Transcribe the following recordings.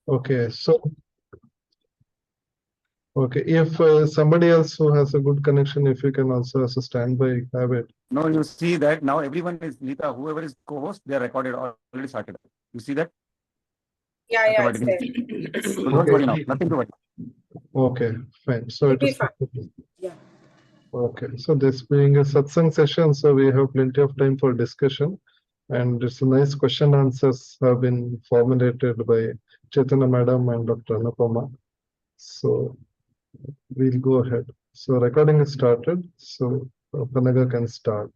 Okay, so okay, if somebody else who has a good connection, if you can also as a standby have it. No, you see that now everyone is Nita, whoever is co-host, they are recorded already started. You see that? Yeah, yeah, it's there. So don't worry now, nothing to worry. Okay, fine. So It'll it be is fine. Yeah. okay. So this being a satsang session, so we have plenty of time for discussion, and it's a nice question answers have been formulated by Chaitanya Madam and Dr. Anupama. So we'll go ahead. So recording is started. So Panaga can start.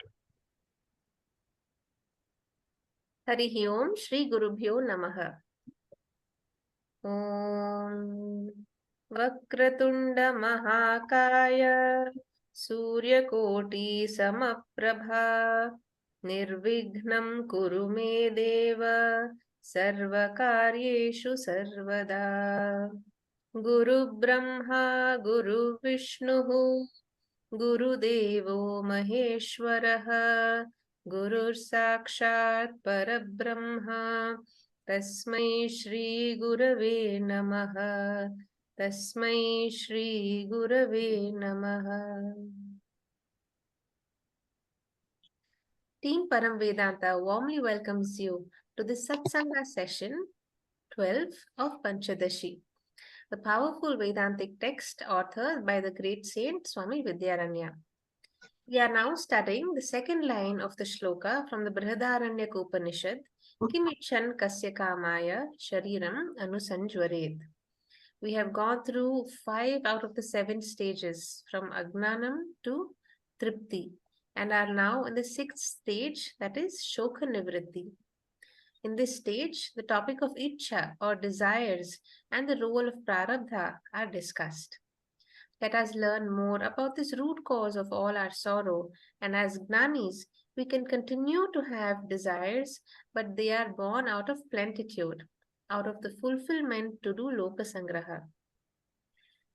Harihi Om Shri Gurubhyo Namaha. Om Vakratunda Mahakaya Suryakoti Samaprabha Nirvignam Kuru Me Deva Sarvakaryeshu Sarvada Guru Brahma Guru Vishnu Guru Devo Maheshwaraha Gurur Sakshat Parabrahma Tasmai Shri Gurave Namaha Tasmai Shri Gurave Namaha. Team Param Vedanta warmly welcomes you to the Satsanga session 12 of Panchadashi, the powerful Vedantic text authored by the great saint Swami Vidyaranya. We are now studying the second line of the shloka from the Brihadaranya Upanishad, Kimichan Kasya Kamaya Shariram Anusanjvaret. We have gone through 5 out of the 7 stages from Agnanam to Tripti and are now in the 6th stage, that is Shoka Nivritti. In this stage, the topic of Ichcha or desires and the role of prarabdha are discussed. Let us learn more about this root cause of all our sorrow, and as jnanis, we can continue to have desires, but they are born out of plentitude, out of the fulfillment to do lokasangraha.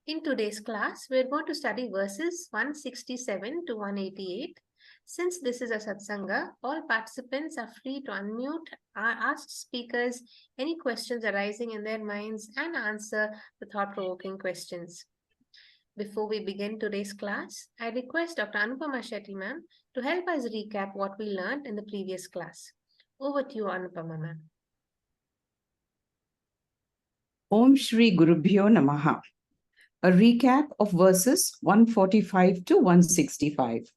In today's class, we are going to study verses 167 to 188. Since this is a satsanga, all participants are free to unmute, ask speakers any questions arising in their minds, and answer the thought-provoking questions. Before we begin today's class, I request Dr. Anupama Shetty ma'am to help us recap what we learned in the previous class. Over to you, Anupama ma'am. Om Shri Gurubhyo Namaha. A recap of verses 145 to 165.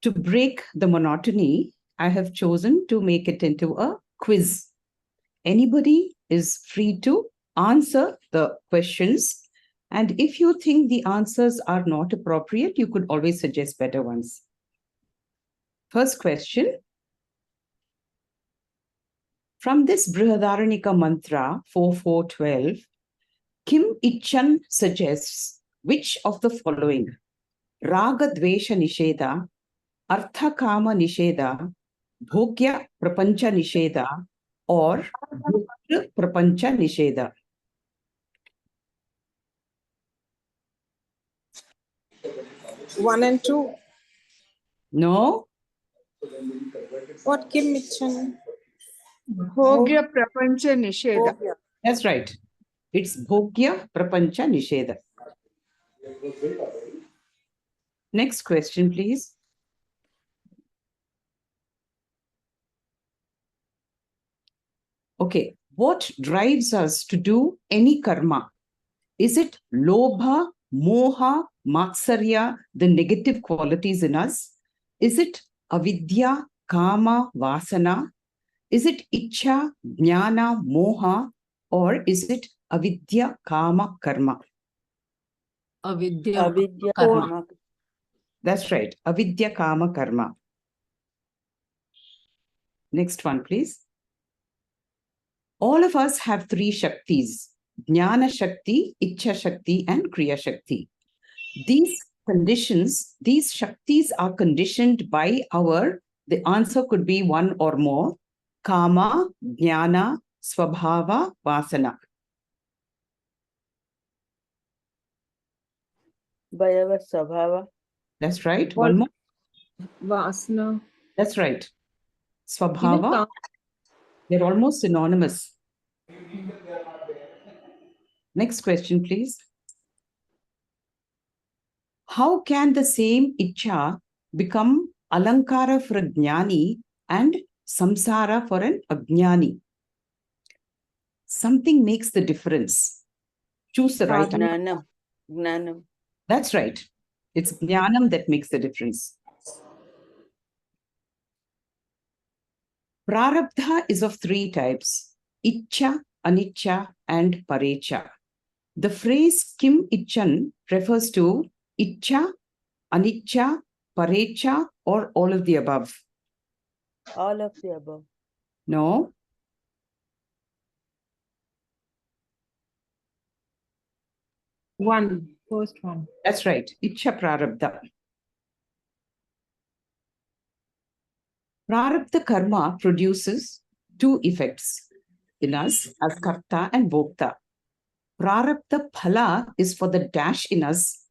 To break the monotony, I have chosen to make it into a quiz. Anybody is free to answer the questions. And if you think the answers are not appropriate, you could always suggest better ones. First question. From this Brihadaranyaka mantra 4412, Kim Ichan suggests which of the following: Raga Dvesha Nisheda, Artha Kama Nisheda, Bhogya Prapancha Nisheda, or Bhogya Prapancha Nisheda? One and two. No? What Kim Michan? Bhogya Prapancha Nisheda. That's right. It's Bhogya Prapancha Nisheda. Next question, please. Okay, what drives us to do any karma? Is it lobha, moha, matsarya, the negative qualities in us? Is it avidya, kama, vasana? Is it ichcha, jnana, moha? Or is it avidya, kama, karma? Avidya Karma. That's right. Avidya, kama, karma. Next one, please. All of us have 3 Shaktis: Jnana Shakti, Ichcha Shakti, and Kriya Shakti. These conditions, these Shaktis are conditioned by the answer could be one or more: Kama, Jnana, Swabhava, Vasana. Bhayava Swabhava. That's right. One more. Vasana. That's right. Swabhava. They're almost synonymous. Next question, please. How can the same ichcha become alankara for a jnani and samsara for an ajnani? Something makes the difference. Choose the right answer. Jnanam. Jnanam. That's right. It's jnanam that makes the difference. Prarabdha is of three types: ichcha, aniccha, and parecha. The phrase kim icchan refers to ichcha, aniccha, parecha, or all of the above. All of the above. No. First one. That's right. Ichcha prarabdha. Prarabdha karma produces two effects in us as karta and bhokta. Prarabdha phala is for the dash in us,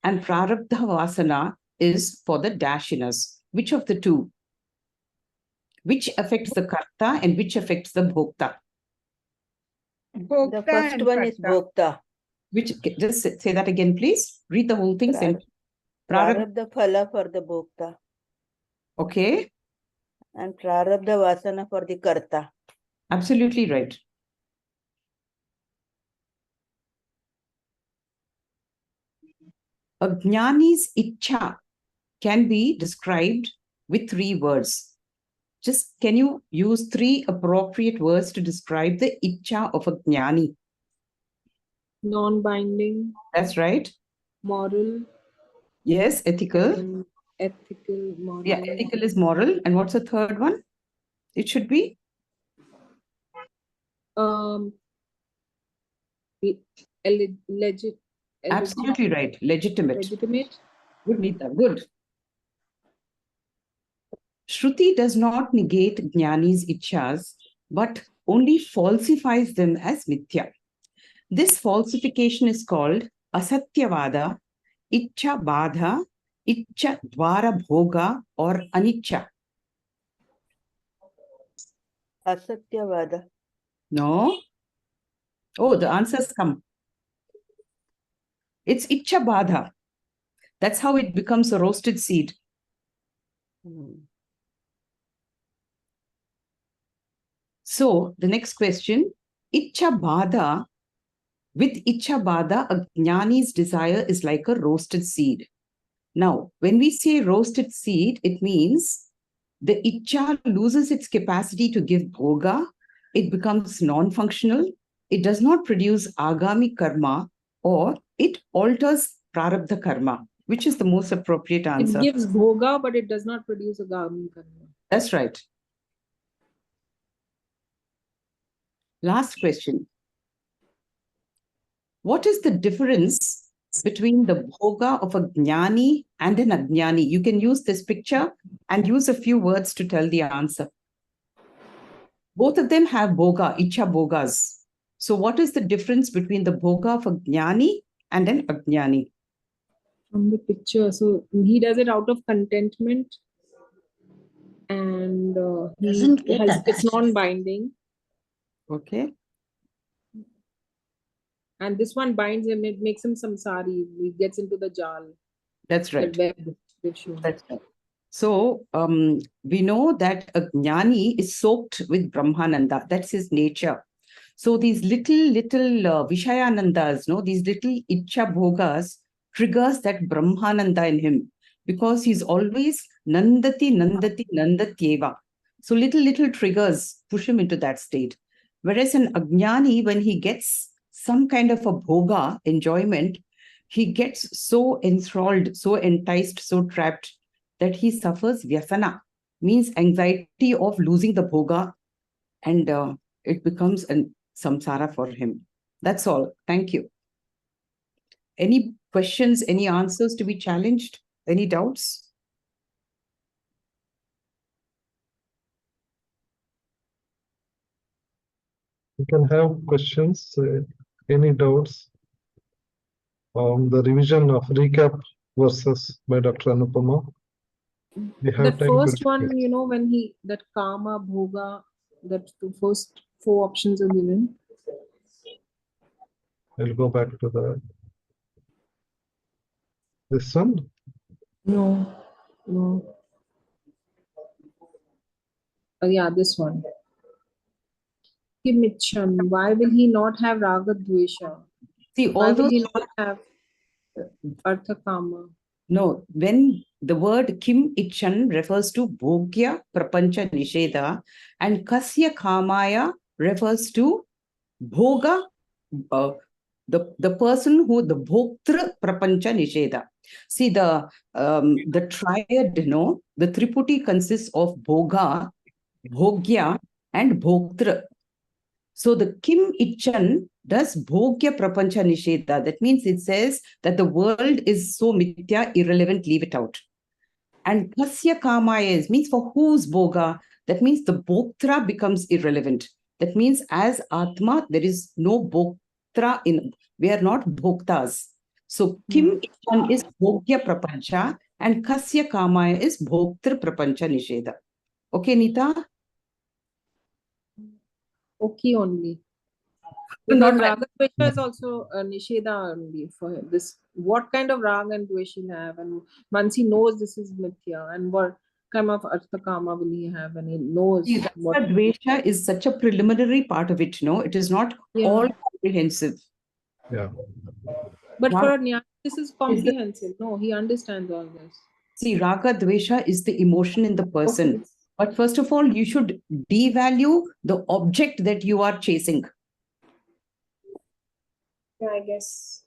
and prarabdha vasana is for the dash in us. Which of the two? Which affects the karta and which affects the bhokta? The first one is bhokta. Which, just say that again, please. Read the whole thing. Prarabdha phala for the bhokta. Okay. And prarabdha vasana for the karta. Absolutely right. A jnani's ichcha can be described with three words. Just can you use three appropriate words to describe the ichcha of a jnani? Non-binding. That's right. Moral. Yes, ethical. And ethical, moral. Yeah, ethical is moral. And what's the third one? It should be? Absolutely right. Legitimate. Legitimate. Good, Neeta. Good. Shruti does not negate jnani's ichchas, but only falsifies them as mithya. This falsification is called asatyavada, ichcha badha, ichcha dvara bhoga, or aniccha. Asatyavada. No. Oh, the answers come. It's ichcha badha. That's how it becomes a roasted seed. So the next question, ichcha badha. With ichcha badha, a jnani's desire is like a roasted seed. Now, when we say roasted seed, it means the ichcha loses its capacity to give bhoga. It becomes non-functional. It does not produce agami karma, or it alters prarabdha karma. Which is the most appropriate answer? It gives bhoga, but it does not produce agami karma. That's right. Last question. What is the difference between the bhoga of a jnani and an ajnani? You can use this picture and use a few words to tell the answer. Both of them have bhoga, ichcha bhogas. So what is the difference between the bhoga of a jnani and an ajnani? From the picture, so he does it out of contentment, and it's non-binding. Okay. And this one binds him, it makes him samsari. He gets into the jal. That's right. That's right. So we know that a jnani is soaked with Brahmananda. That's his nature. So these little Vishayanandas, these little ichcha bhogas triggers that Brahmananda in him, because he's always nandati, nandatyeva. So little triggers push him into that state. Whereas an ajnani, when he gets some kind of a bhoga, enjoyment, he gets so enthralled, so enticed, so trapped that he suffers vyasana, means anxiety of losing the bhoga, and it becomes a samsara for him. That's all. Thank you. Any questions, any answers to be challenged? Any doubts? You can have questions, any doubts? The revision of recap verses by Dr. Anupama. We have the time first one, when that kama, bhoga, that the first four options are given. I'll go back to this one. No, no. Yeah, this one. Kimichan. Why will he not have raga dvesha? See, Why all will those, he not have artha kama? no, when the word kim ichan refers to bhogya prapancha nisheda and kasya kamaya refers to bhoga, the person who the bhoktra prapancha nisheda. See, the triad, the triputi consists of bhoga, bhogya, and bhoktra. So the Kim Ichan does Bhogya Prapancha Nisheda. That means it says that the world is so mithya, irrelevant, leave it out. And Kasya Kamaya means for whose Bhoga? That means the Bhoktra becomes irrelevant. That means as Atma, there is no Bhoktra in, we are not Bhoktas. So Kim Ichan is Bhogya Prapancha and Kasya Kamaya is Bhoktra Prapancha Nisheda. Okay, Nita? Okay, only. Not Because like- raga dvesha is also a nisheda only for him. This, what kind of raga and dvesha he'll have, and once he knows this is mithya, and what kind of artha kama will he have, and he knows See, what. Rasa Dvesha is such a preliminary part of it, no? It is not Yeah. all comprehensive. Yeah. But Ra- for a jnani, this is comprehensive. No, he understands all this. See, Raga Dvesha is the emotion in the person. Okay. But first of all, you should devalue the object that you are chasing. Yeah, I guess.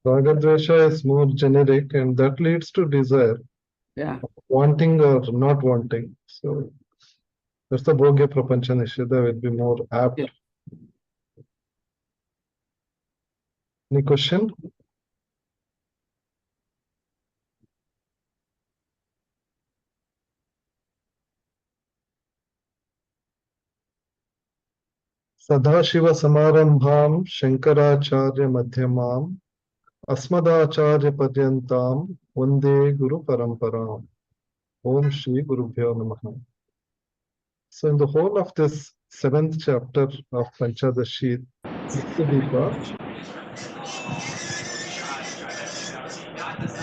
Ragadvesha is more generic, and that leads to desire, Yeah. wanting or not wanting. So that's the Bhogya Prapancha Nisheda will be more apt. Yeah. Any question? Sadashiva Samarambham Shankaracharya Madhyamam Asmadacharya Paryantam Vande Guru Paramparam. Om Shri Gurubhyo Namaha. So in the whole of this 7th chapter of Panchadashi, Nitya-Deepa,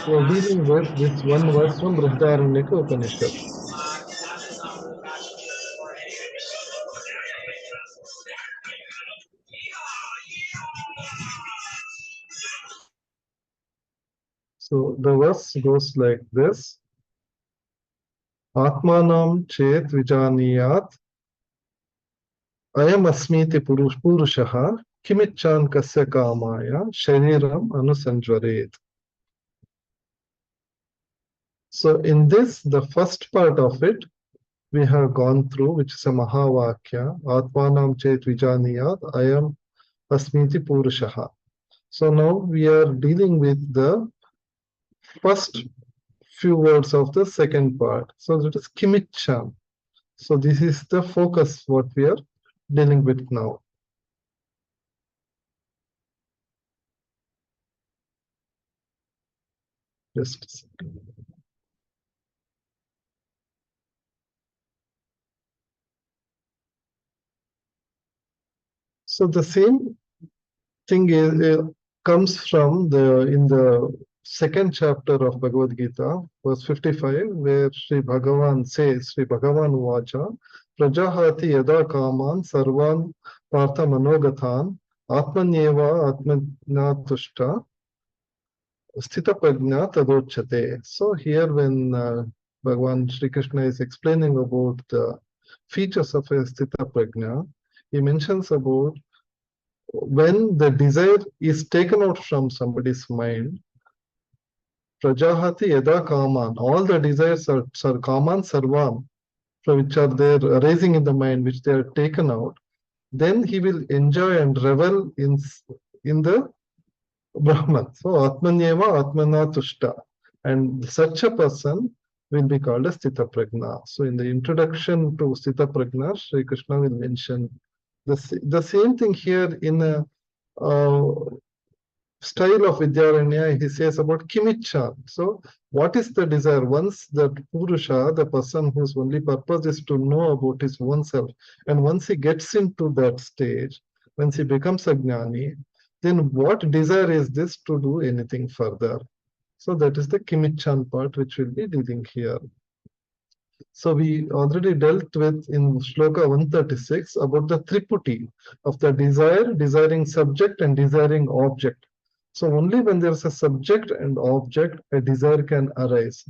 we are dealing with this one verse from Vidyaranya Upanishad. So the verse goes like this. Atmanam chet vijaniyat ayam asmiti purushaha kimichan kasya kamaya shariram anusanjvaret. So in this, the first part of it, we have gone through, which is a Mahavakya, Atmanam chet vijaniyat ayam asmiti purushaha. So now we are dealing with the first few words of the second part. So that is Kimichan. So this is the focus what we are dealing with now. Just a second. So the same thing comes from in the second chapter of Bhagavad Gita, verse 55, where Sri Bhagavan says, Sri Bhagavan Vacha, Prajahati yada kaman sarvan partha manogathan atmanyeva atmanatushta sthita prajna tadocchate. So here when Bhagavan Sri Krishna is explaining about the features of a sthita prajna, he mentions about when the desire is taken out from somebody's mind, Prajahati yada kaman, all the desires are kaman sarvam, which are there arising in the mind, which they are taken out, then he will enjoy and revel in the Brahman. So Atmanyeva Atmana Tushta. And such a person will be called as Sthita Prajna. So in the introduction to Sthita Prajna, Sri Krishna will mention the same thing here in a style of Vidyaranya. He says about Kimichan. So what is the desire? Once the Purusha, the person whose only purpose is to know about his own self, and once he gets into that stage, once he becomes a jnani, then what desire is this to do anything further? So that is the Kimichan part which we'll be dealing here. So we already dealt with in Shloka 136 about the triputi of the desire, desiring subject and desiring object. So only when there's a subject and object, a desire can arise.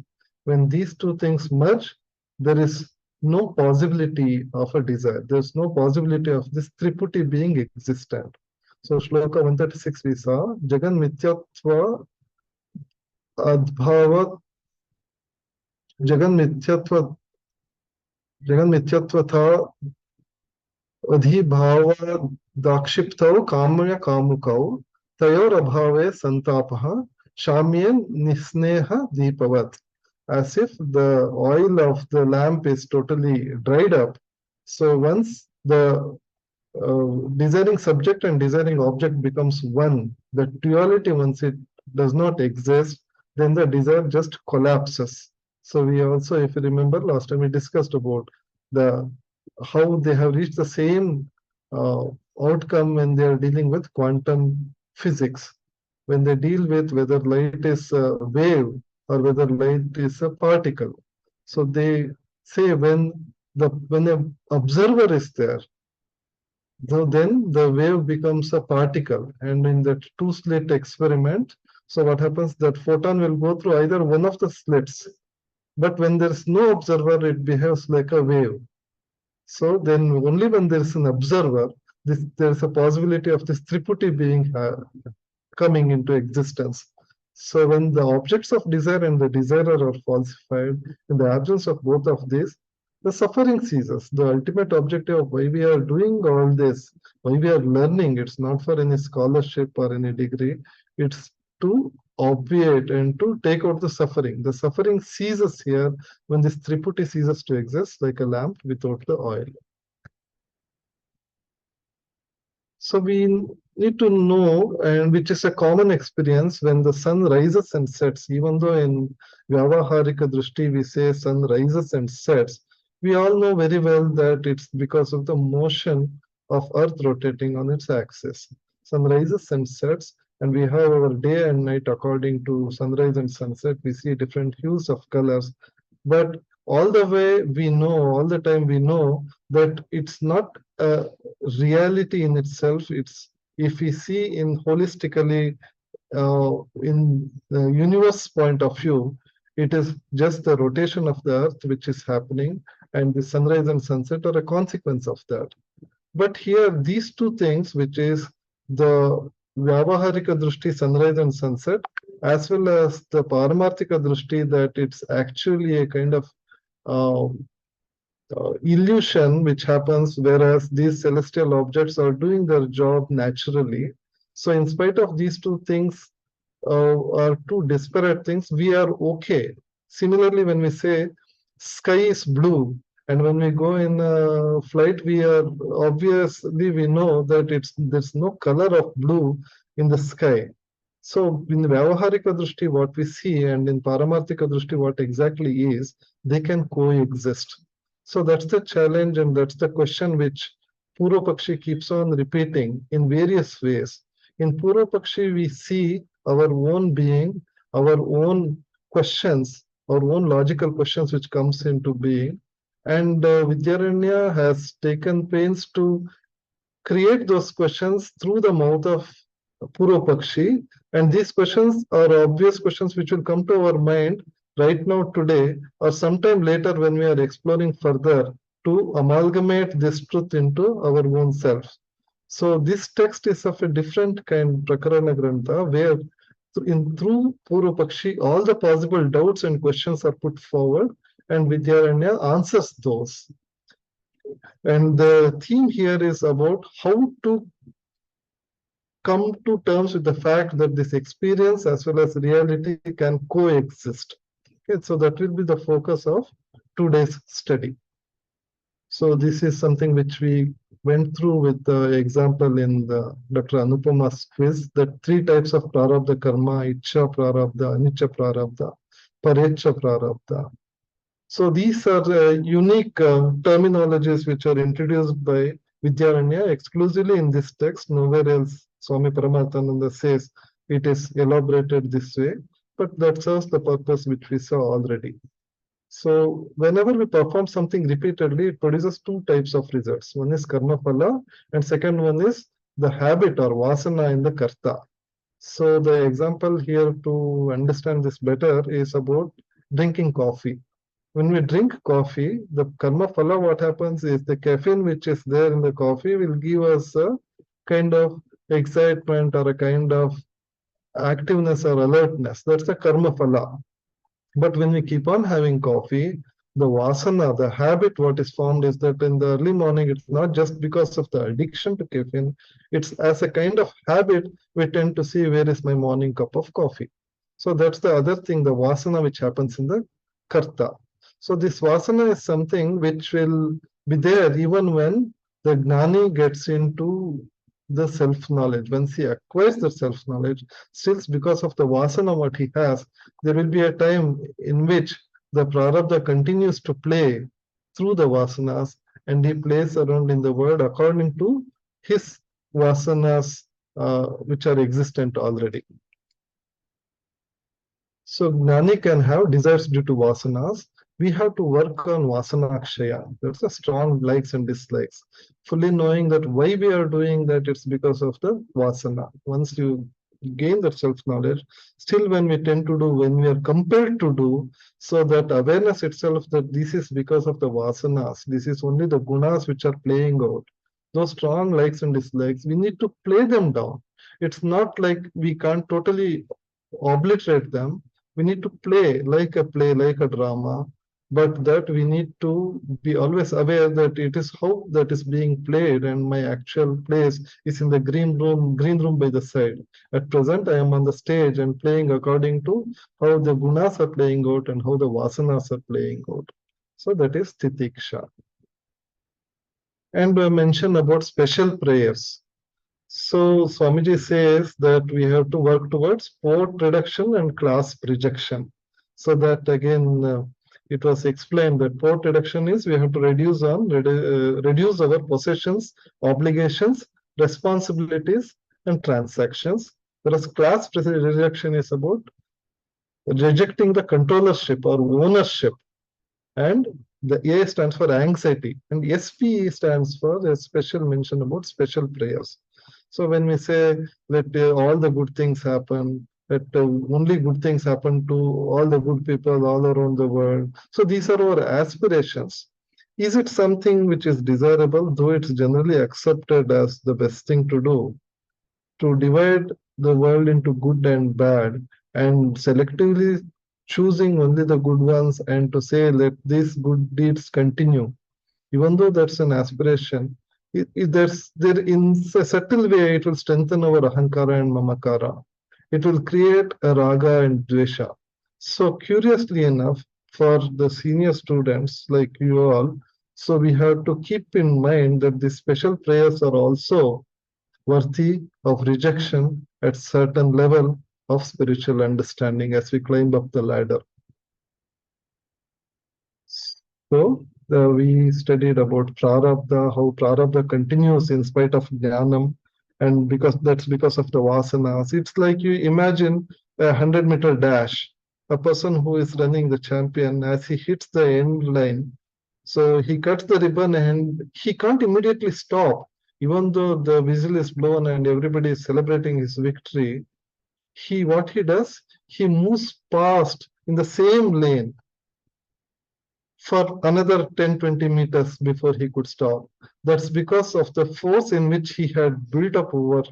When these two things merge, there is no possibility of a desire. There's no possibility of this triputi being existent. So Shloka 136 we saw, Jagan Mithyatva Adbhava Jagan Mithyatva Jagan Mithyatvatha Adhibhava Dakshiptau Kamya Kamukau Tayor Abhave Santapaha Shamyan Nisneha Deepavat. As if the oil of the lamp is totally dried up. So once the desiring subject and desiring object becomes one, the duality, once it does not exist, then the desire just collapses. So we also, if you remember, last time we discussed about the how they have reached the same outcome when they are dealing with quantum physics. When they deal with whether light is a wave or whether light is a particle. So they say when the observer is there, so then the wave becomes a particle. And in that two-slit experiment, so what happens, that photon will go through either one of the slits. But when there is no observer, it behaves like a wave. So then only when there is an observer, there is a possibility of this triputi being coming into existence. So when the objects of desire and the desirer are falsified, in the absence of both of these, the suffering ceases. The ultimate objective of why we are doing all this, why we are learning, it's not for any scholarship or any degree, it's to obviate and to take out the suffering. The suffering ceases here when this triputi ceases to exist, like a lamp without the oil. So we need to know, and which is a common experience, when the sun rises and sets, even though in Vyavaharika Drishti we say sun rises and sets, we all know very well that it's because of the motion of earth rotating on its axis. Sun rises and sets, and we have our day and night according to sunrise and sunset. We see different hues of colors, but all the way we know, all the time we know that it's not a reality in itself. It's, if we see in holistically in the universe point of view, it is just the rotation of the earth which is happening, and the sunrise and sunset are a consequence of that. But here these two things, which is the Vyavaharika Drishti, sunrise and sunset, as well as the Paramarthika Drishti, that it's actually a kind of illusion which happens, whereas these celestial objects are doing their job naturally. So in spite of these two things are two disparate things, we are okay. Similarly, when we say sky is blue, and when we go in a flight, we are obviously, we know that there's no color of blue in the sky. So in Vyavaharika Drishti, what we see, and in Paramarthika Drishti, what exactly is, they can coexist. So that's the challenge, and that's the question which Purva Pakshi keeps on repeating in various ways. In Purva Pakshi, we see our own being, our own questions, our own logical questions which comes into being. And Vidyaranya has taken pains to create those questions through the mouth of Purva Pakshi. And these questions are obvious questions which will come to our mind right now today, or sometime later when we are exploring further to amalgamate this truth into our own self. So this text is of a different kind, Prakarana Grantha, where through Purva Pakshi, all the possible doubts and questions are put forward, and Vidyaranya answers those. And the theme here is about how to come to terms with the fact that this experience as well as reality can coexist. Okay, so that will be the focus of today's study. So this is something which we went through with the example in the Dr. Anupama's quiz, that three types of prarabdha karma: ichcha prarabdha, aniccha prarabdha, parecha prarabdha. So these are unique terminologies which are introduced by Vidyaranya exclusively in this text, nowhere else Swami Paramatmananda says it is elaborated this way, but that serves the purpose which we saw already. So whenever we perform something repeatedly, it produces two types of results. One is karma phala, and second one is the habit or vasana in the karta. So the example here to understand this better is about drinking coffee. When we drink coffee, the karma phala, what happens is the caffeine which is there in the coffee will give us a kind of excitement or a kind of activeness or alertness. That's the karma phala. But when we keep on having coffee, the vasana, the habit, what is formed is that in the early morning, it's not just because of the addiction to caffeine, it's as a kind of habit, we tend to see where is my morning cup of coffee. So that's the other thing, the vasana which happens in the karta. So this vasana is something which will be there even when the jnani gets into the self-knowledge. Once he acquires the self-knowledge, still because of the vasana what he has, there will be a time in which the prarabdha continues to play through the vasanas, and he plays around in the world according to his vasanas which are existent already. So jnani can have desires due to vasanas. We have to work on vasana akshaya. That's a strong likes and dislikes. Fully knowing that why we are doing that, it's because of the vasana. Once you gain that self-knowledge, still when we tend to do, when we are compelled to do, so that awareness itself that this is because of the vasanas, this is only the gunas which are playing out. Those strong likes and dislikes, we need to play them down. It's not like we can't totally obliterate them. We need to play, like a drama, but that we need to be always aware that it is how that is being played, and my actual place is in the green room by the side. At present, I am on the stage and playing according to how the gunas are playing out and how the vasanas are playing out. So that is titiksha. And we mention about special prayers. So Swamiji says that we have to work towards port reduction and clasp rejection. So that again, it was explained that port reduction is we have to reduce our possessions, obligations, responsibilities, and transactions. Whereas clasp rejection is about rejecting the controllership or ownership. And the A stands for anxiety, and SPE stands for a special mention about special prayers. So when we say let all the good things happen, let only good things happen to all the good people all around the world. So these are our aspirations. Is it something which is desirable, though it's generally accepted as the best thing to do? To divide the world into good and bad and selectively choosing only the good ones and to say let these good deeds continue, even though that's an aspiration, there in a subtle way it will strengthen our ahankara and mamakara. It will create a raga and dvesha. So curiously enough, for the senior students like you all, so we have to keep in mind that these special prayers are also worthy of rejection at certain level of spiritual understanding as we climb up the ladder. So we studied about prarabdha, how prarabdha continues in spite of jnanam, and that's because of the vasanas. It's like you imagine a 100-meter dash, a person who is running the champion, as he hits the end line, so he cuts the ribbon and he can't immediately stop, even though the whistle is blown and everybody is celebrating his victory. What he does, he moves past in the same lane for another 10-20 meters before he could stop. That's because of the force in which he had built up over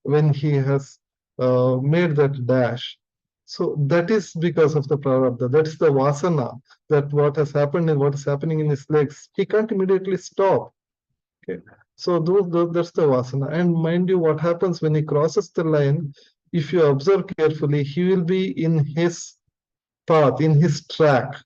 when he has made that dash. So that is because of the prarabdha. That's the vasana, that what has happened and what is happening in his legs. He can't immediately stop. Okay. So that's the vasana. And mind you, what happens when he crosses the line, if you observe carefully, he will be in his path, in his track,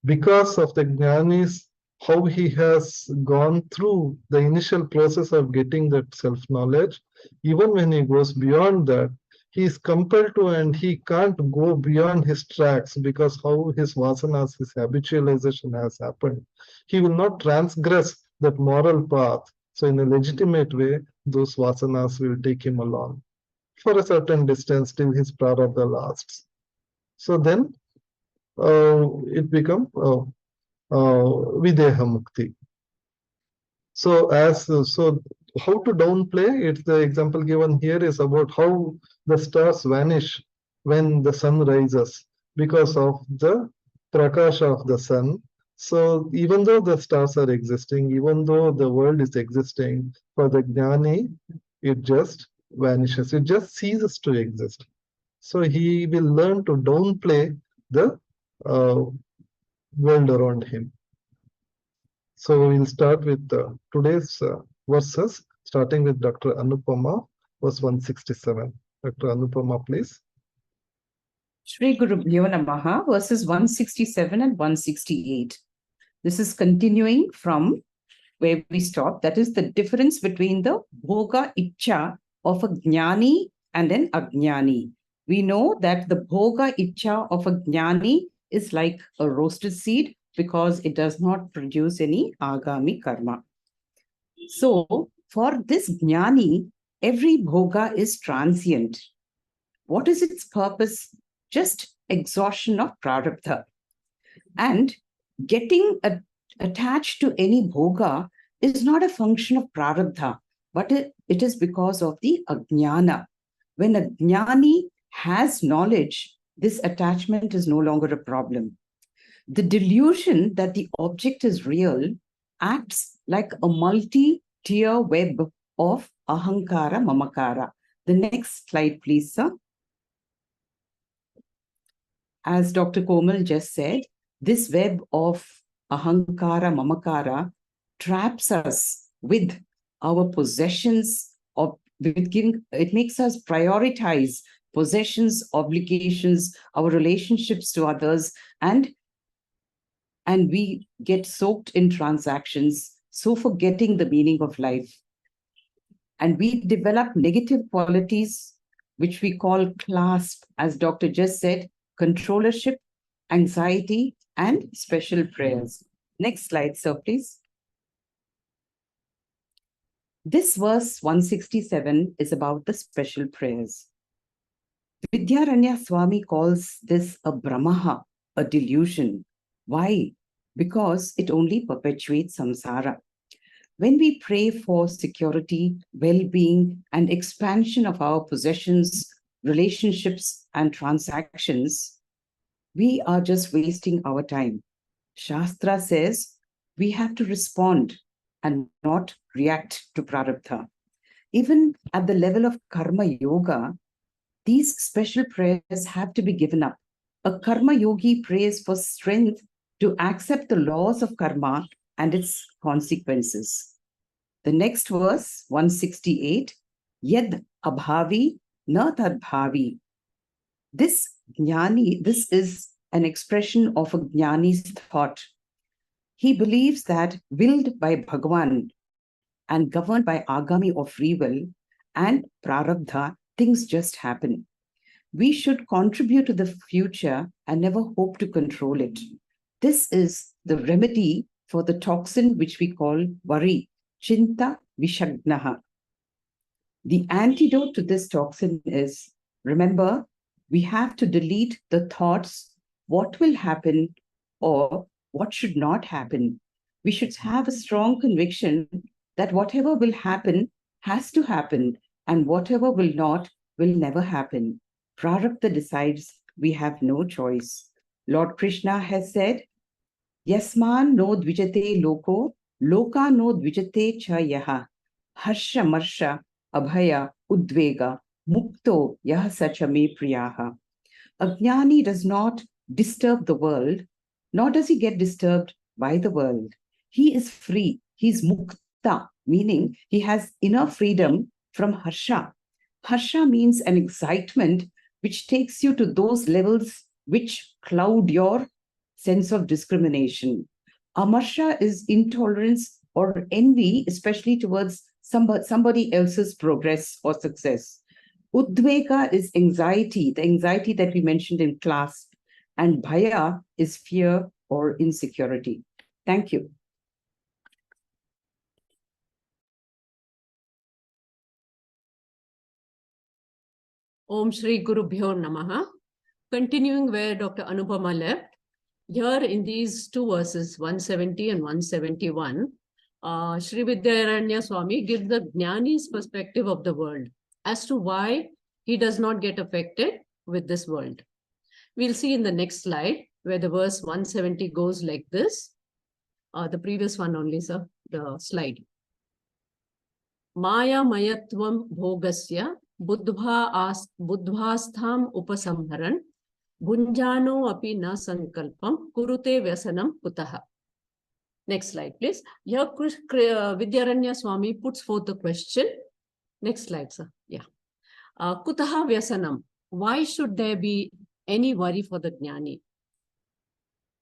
because of the jnani's, how he has gone through the initial process of getting that self-knowledge. Even when he goes beyond that, he is compelled to, and he can't go beyond his tracks because how his vasanas, his habitualization has happened. He will not transgress that moral path. So in a legitimate way, those vasanas will take him along. for a certain distance till his prarabdha lasts. So then it becomes videha mukti. So how to downplay it? The example given here is about how the stars vanish when the sun rises because of the prakash of the sun. So even though the stars are existing, even though the world is existing, for the jnani, it just vanishes. It just ceases to exist. So he will learn to downplay the world around him. So we'll start with today's verses, starting with Dr. Anupama, verse 167. Dr. Anupama, please. Shri Gurubhyo Namaha, verses 167 and 168. This is continuing from where we stopped. That is the difference between the bhoga ichcha of a jnani and an ajnani. We know that the bhoga ichcha of a jnani is like a roasted seed because it does not produce any agami karma. So for this jnani, every bhoga is transient. What is its purpose? Just exhaustion of prarabdha. And getting attached to any bhoga is not a function of prarabdha, but it is because of the ajnana. When a jnani has knowledge, this attachment is no longer a problem. The delusion that the object is real acts like a multi-tier web of ahankara mamakara. The next slide, please, sir. As Dr. Komal just said, this web of ahankara mamakara traps us with our possessions it makes us prioritize possessions, obligations, our relationships to others, and we get soaked in transactions, so forgetting the meaning of life. And we develop negative qualities, which we call clasp, as Dr. just said, controllership, anxiety, and special prayers. Next slide, sir, please. This verse 167 is about the special prayers. Vidyaranya Swami calls this a brahmaha, a delusion. Why? Because it only perpetuates samsara. When we pray for security, well-being, and expansion of our possessions, relationships, and transactions, we are just wasting our time. Shastra says we have to respond and not react to prarabdha. Even at the level of karma yoga, these special prayers have to be given up. A karma yogi prays for strength to accept the laws of karma and its consequences. The next verse, 168, Yad abhavi na tadbhavi. This jnani, this is an expression of a jnani's thought. He believes that willed by Bhagavan and governed by agami or free will and prarabdha, things just happen. We should contribute to the future and never hope to control it. This is the remedy for the toxin which we call worry, chinta vishagnaha. The antidote to this toxin is, remember, we have to delete the thoughts, what will happen or what should not happen. We should have a strong conviction that whatever will happen has to happen, and whatever will not will never happen. Prarabdha decides, we have no choice. Lord Krishna has said, Yasman no dvijate loko, loka no dvijate cha yaha, harsha marsha abhaya udvega, mukto yaha sacha me priyaha. A jnani does not disturb the world, nor does he get disturbed by the world. He is free. He is mukta, meaning he has inner freedom from harsha. Harsha means an excitement which takes you to those levels which cloud your sense of discrimination. Amarsha is intolerance or envy, especially towards somebody else's progress or success. Udvega is anxiety, the anxiety that we mentioned in class. And bhaya is fear or insecurity. Thank you. Om Shri Gurubhyo Namaha. Continuing where Dr. Anupama left, here in these two verses, 170 and 171, Sri Vidyaranya Swami gives the jnani's perspective of the world as to why he does not get affected with this world. We'll see in the next slide where the verse 170 goes like this. The previous one only, sir, the slide. Maya mayatvam bhogasya buddhastham upasamharan bhunjano api na sankalpam kurute vyasanam kutaha. Next slide, please. Here, Vidyaranya Swami puts forth the question. Next slide, sir. Yeah. Kutaha vyasanam. Why should there be any worry for the jnani?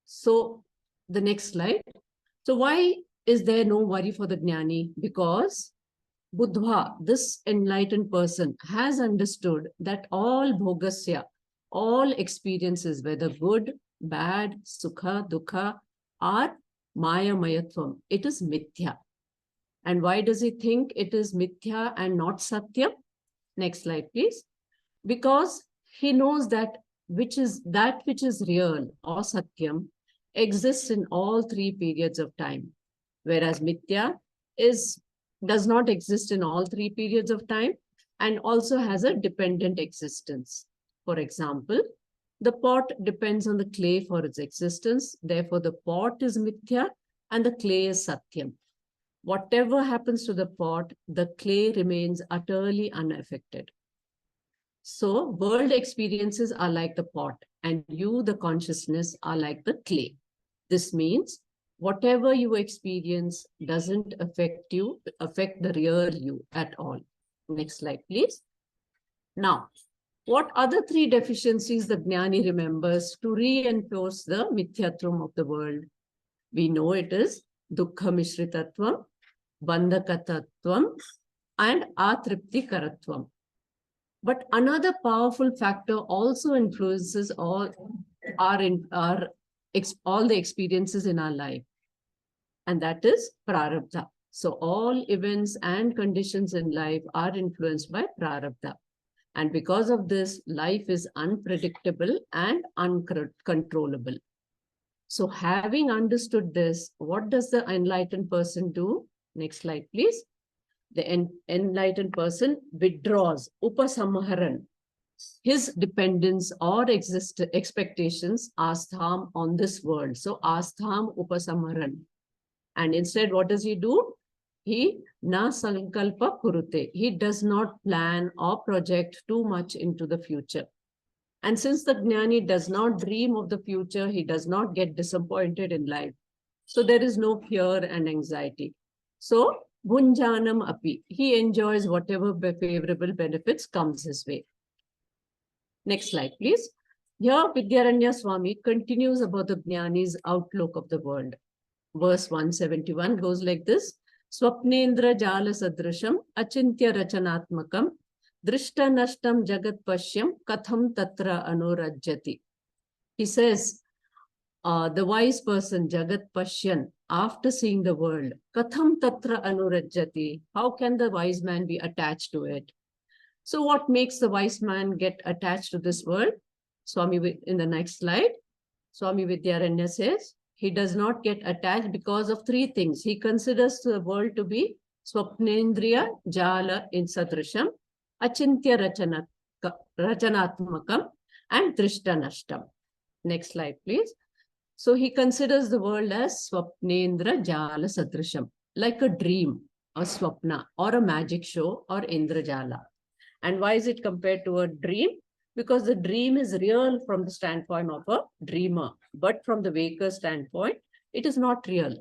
So, the next slide. So, why is there no worry for the jnani? Because Buddha, this enlightened person, has understood that all bhogasya, all experiences, whether good, bad, sukha, dukkha, are maya mayatvam. It is mithya. And why does he think it is mithya and not satyam? Next slide, please. Because he knows that which is real or satyam exists in all three periods of time, whereas mithya does not exist in all three periods of time and also has a dependent existence. For example, the pot depends on the clay for its existence. Therefore, the pot is mithya and the clay is satyam. Whatever happens to the pot, the clay remains utterly unaffected. So, world experiences are like the pot and you, the consciousness, are like the clay. This means whatever you experience doesn't affect the real you at all. Next slide, please. Now, what other three deficiencies the jnani remembers to reinforce the mithyatvam of the world? We know it is dukkha mishritatvam, bandhakatatvam, and atriptikaratvam. But another powerful factor also influences all the experiences in our life, and that is prarabdha. So all events and conditions in life are influenced by prarabdha. And because of this, life is unpredictable and uncontrollable. So having understood this, what does the enlightened person do? Next slide, please. The enlightened person withdraws, upasamharan, his dependence or expectations, astham, on this world. So astham upasamharan. And instead, what does he do? He na sankalpa kurute. He does not plan or project too much into the future. And since the jnani does not dream of the future, he does not get disappointed in life. So there is no fear and anxiety. So bhunjanam api, he enjoys whatever favorable benefits comes his way. Next slide, please. Here, Vidyaranya Swami continues about the jnani's outlook of the world. Verse 171 goes like this. Swapnendra sadrisham achintya rachanatmakam drishta nashtam jagat pashyam katham tatra anurajyati. He says, the wise person, Jagat Pashyan, after seeing the world, katham tatra anurajyati, how can the wise man be attached to it? So what makes the wise man get attached to this world? Swami, in the next slide, Swami Vidyaranya says, he does not get attached because of three things. He considers the world to be swapnendriya jala in sadrisham, achintya rachanatmakam, and drishta nashtam. Next slide, please. So he considers the world as swapnendra jala sadrisham, like a dream, a swapna, or a magic show, or indrajala. And why is it compared to a dream? Because the dream is real from the standpoint of a dreamer, but from the waker's standpoint, it is not real.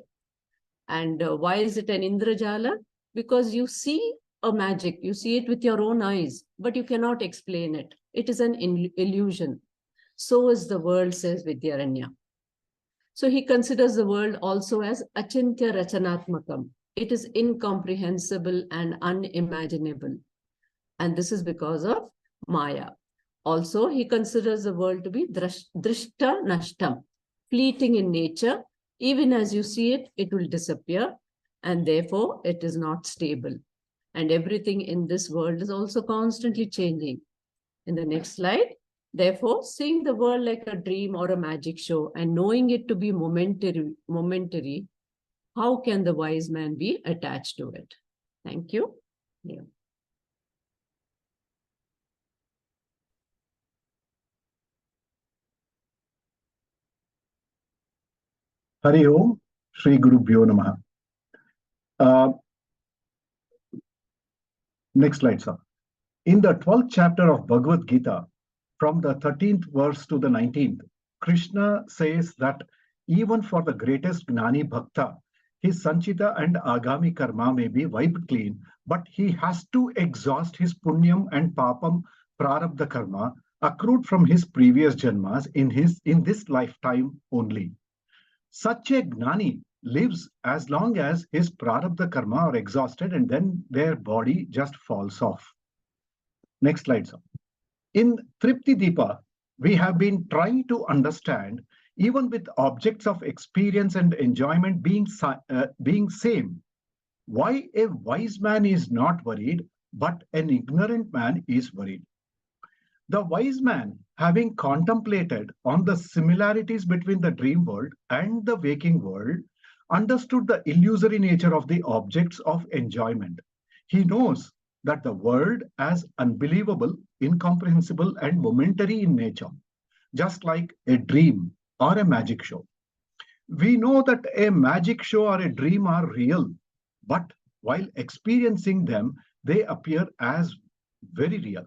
And why is it an indrajala? Because you see a magic, you see it with your own eyes, but you cannot explain it. It is an illusion. So is the world, says Vidyaranya. So he considers the world also as achintya rachanatmakam. It is incomprehensible and unimaginable. And this is because of Maya. Also, he considers the world to be drishta nashtam, fleeting in nature. Even as you see it, it will disappear, and therefore it is not stable. And everything in this world is also constantly changing. In the next slide, therefore, seeing the world like a dream or a magic show and knowing it to be momentary, how can the wise man be attached to it? Thank you. Yeah. Hari Om, Shri Gurubhyo Namaha. Next slide, sir. In the 12th chapter of Bhagavad Gita, from the 13th verse to the 19th, Krishna says that even for the greatest Jnani Bhakta, his Sanchita and Agami karma may be wiped clean, but he has to exhaust his Punyam and Papam prarabdha karma accrued from his previous Janmas in this lifetime only. Such a Jnani lives as long as his prarabdha karma are exhausted and then their body just falls off. Next slide, sir. In Tripti Deepa, we have been trying to understand, even with objects of experience and enjoyment being same, why a wise man is not worried, but an ignorant man is worried. The wise man, having contemplated on the similarities between the dream world and the waking world, understood the illusory nature of the objects of enjoyment. He knows that the world is unbelievable, incomprehensible, and momentary in nature, just like a dream or a magic show. We know that a magic show or a dream are real, but while experiencing them, they appear as very real.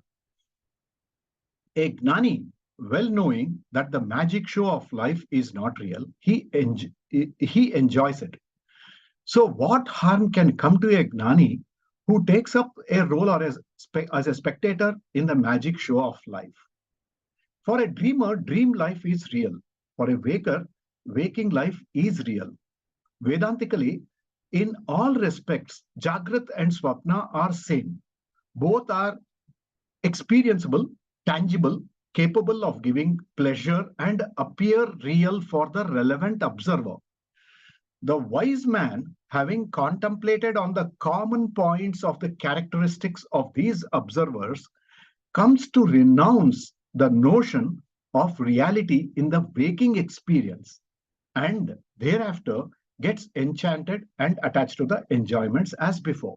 A Jnani, well knowing that the magic show of life is not real, he enjoys it. So what harm can come to a Jnani who takes up a role or as a spectator in the magic show of life? For a dreamer, dream life is real. For a waker, waking life is real. Vedantically, in all respects, jagrat and swapna are same. Both are experienceable, tangible, capable of giving pleasure and appear real for the relevant observer. The wise man, having contemplated on the common points of the characteristics of these observers, comes to renounce the notion of reality in the waking experience and thereafter gets enchanted and attached to the enjoyments as before.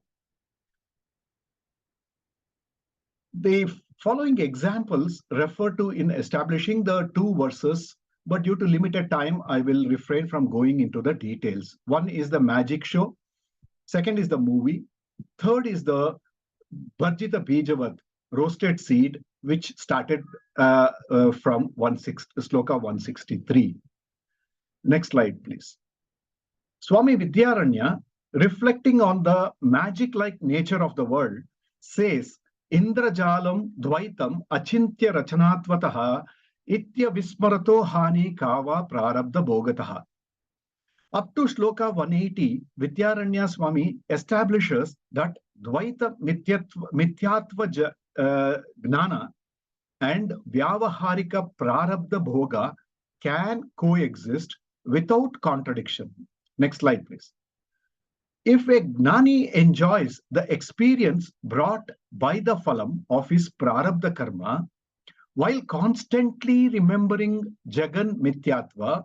The following examples refer to in establishing the two verses, but due to limited time, I will refrain from going into the details. One is the magic show. Second is the movie. Third is the Bharjita Bijavat, roasted seed, which started from Sloka 163. Next slide, please. Swami Vidyaranya, reflecting on the magic-like nature of the world, says, Indrajalam Dvaitam Achintya Rachanatvatah Itya Vismarato Hani Kava Prarabdha Bogataha. Up to Shloka 180, Vidyaranya Swami establishes that Dvaita Mithyatva Gnana and Vyavaharika Prarabdha Bhoga can coexist without contradiction. Next slide, please. If a Jnani enjoys the experience brought by the phalam of his prarabdha karma, while constantly remembering Jagan Mithyatva,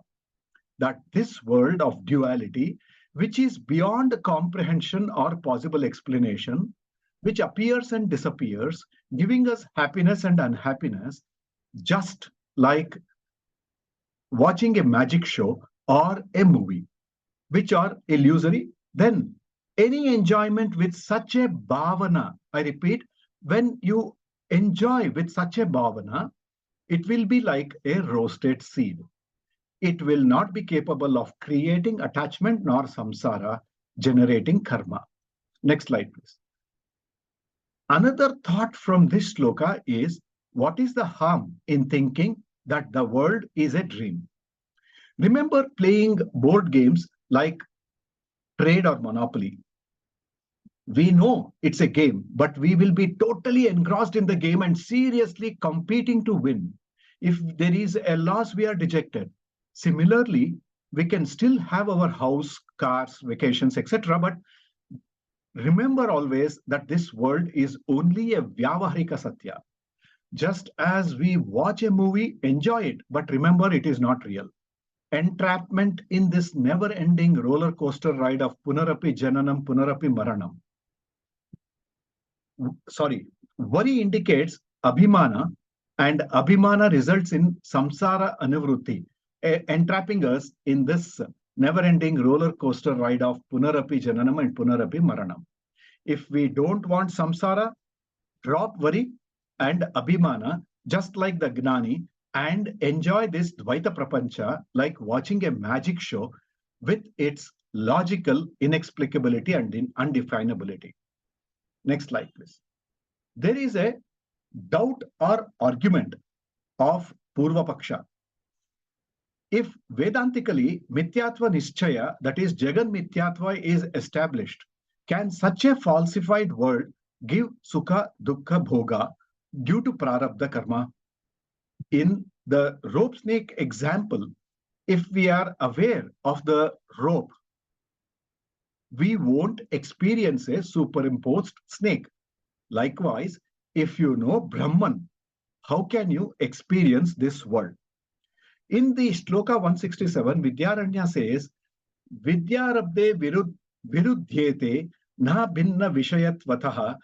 that this world of duality, which is beyond comprehension or possible explanation, which appears and disappears, giving us happiness and unhappiness, just like watching a magic show or a movie, which are illusory, then any enjoyment with such a bhavana, I repeat, when you enjoy with such a bhavana, it will be like a roasted seed. It will not be capable of creating attachment nor samsara, generating karma. Next slide, please. Another thought from this sloka is, what is the harm in thinking that the world is a dream? Remember playing board games like Trade or Monopoly. We know it's a game, but we will be totally engrossed in the game and seriously competing to win. If there is a loss, we are dejected. Similarly, we can still have our house, cars, vacations, etc. But remember always that this world is only a Vyavaharika Satya. Just as we watch a movie, enjoy it, but remember it is not real. Entrapment in this never-ending roller coaster ride of Punarapi Jananam, Punarapi Maranam. Worry indicates abhimana, and abhimana results in samsara anuvrutti, entrapping us in this never-ending roller coaster ride of Punarapi Jananam and Punarapi Maranam. If we don't want samsara, drop worry and abhimana, just like the jnani, and enjoy this Dvaita Prapancha like watching a magic show with its logical inexplicability and undefinability. Next slide, please. There is a doubt or argument of Purva Paksha. If Vedantically Mithyatva Nischaya, that is Jagan Mithyatva, is established, can such a falsified world give Sukha, Dukkha, Bhoga due to prarabdha karma? In the rope snake example, if we are aware of the rope, we won't experience a superimposed snake. Likewise, if you know Brahman, how can you experience this world? In the Shloka 167, Vidyaranya says, Vidyarabde virudhyete na bhinna vishayatvatah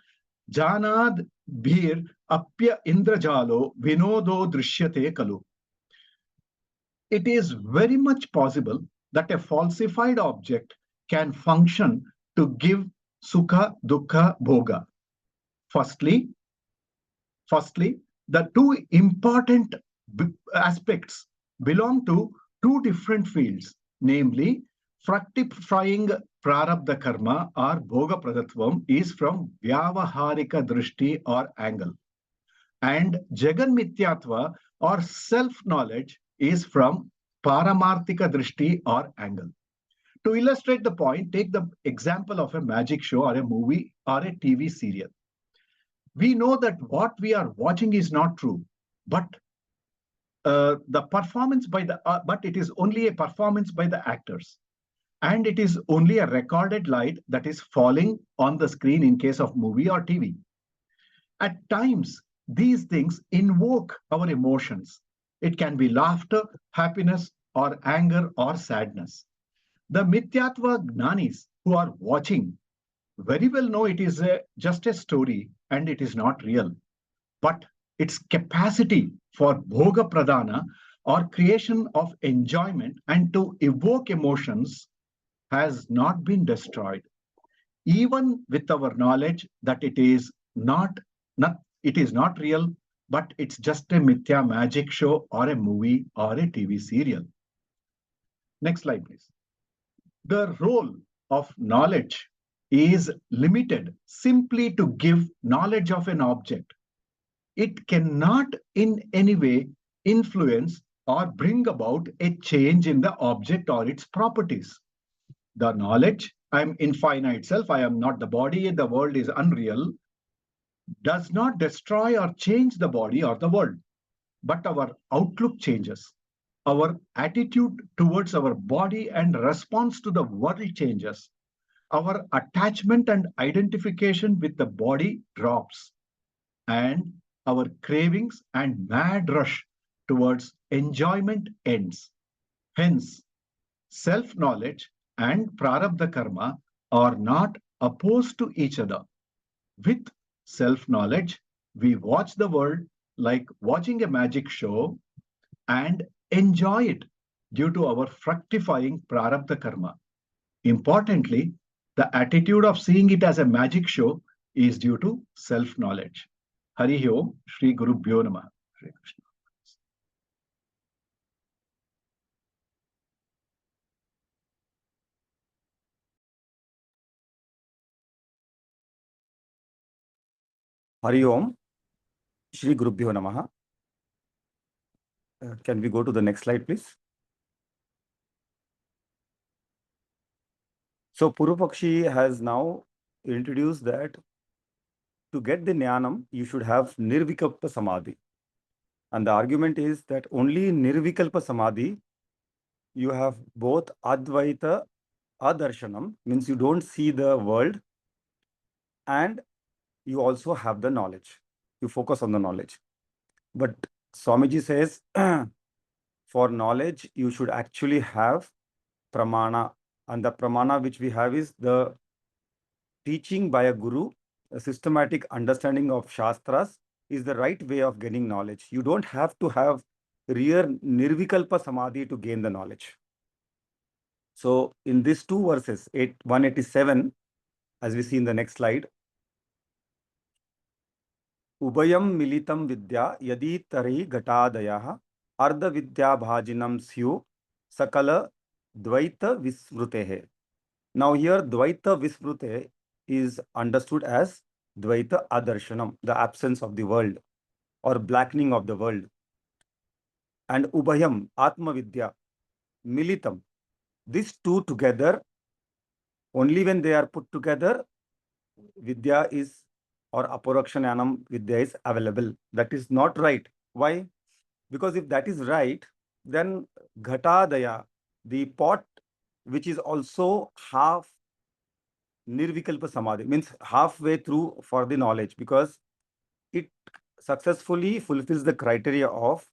janad bhir apya indrajalo vinodo drishyate kalu. It is very much possible that a falsified object can function to give sukha, dukkha, bhoga. Firstly, the two important aspects belong to two different fields, namely, fructifying prarabdha karma or bhoga pradatvam is from vyavaharika drishti or angle, and jagan mithyatva or self-knowledge is from paramarthika drishti or angle. To illustrate the point, take the example of a magic show or a movie or a TV serial. We know that what we are watching is not true, but but it is only a performance by the actors, and it is only a recorded light that is falling on the screen in case of movie or TV. At times, these things invoke our emotions. It can be laughter, happiness, or anger, or sadness. The mithyatva jnanis who are watching very well know it is just a story and it is not real. But its capacity for bhoga pradana or creation of enjoyment and to evoke emotions has not been destroyed. Even with our knowledge that it is not real, but it's just a mithya magic show or a movie or a TV serial. Next slide, please. The role of knowledge is limited simply to give knowledge of an object. It cannot in any way influence or bring about a change in the object or its properties. The knowledge, I am infinite self, I am not the body, the world is unreal, does not destroy or change the body or the world, but our outlook changes. Our attitude towards our body and response to the world changes. Our attachment and identification with the body drops, and our cravings and mad rush towards enjoyment ends. Hence, self-knowledge and prarabdha karma are not opposed to each other. With self-knowledge, we watch the world like watching a magic show and enjoy it due to our fructifying prarabdha karma. Importantly, the attitude of seeing it as a magic show is due to self-knowledge. Hari Om, Shri Gurubhyo Namaha. Hare Krishna. Hari Om, Shri Gurubhyo Namaha. Can we go to the next slide, please? So Purupakshi has now introduced that to get the jnanam, you should have Nirvikalpa Samadhi. And the argument is that only in Nirvikalpa Samadhi, you have both Advaita Adarshana, means you don't see the world, and you also have the knowledge. You focus on the knowledge. But Swamiji says, for knowledge, you should actually have pramana. And the pramana which we have is the teaching by a guru, a systematic understanding of Shastras is the right way of gaining knowledge. You don't have to have real Nirvikalpa Samadhi to gain the knowledge. So in these two verses, 187, as we see in the next slide, Ubayam militam vidya yadi tari gatadayah arda vidya bhajinam syu sakala dvaita vismrutehe. Now here Dvaita vismrute is understood as Dvaita Adarshana, the absence of the world or blackening of the world. And Ubhayam, Atma Vidya, Militam. These two together, only when they are put together, Vidya is, or Aparakshanyanam Vidya is available. That is not right. Why? Because if that is right, then Ghatadaya, the pot, which is also half Nirvikalpa Samadhi, means halfway through for the knowledge, because it successfully fulfills the criteria of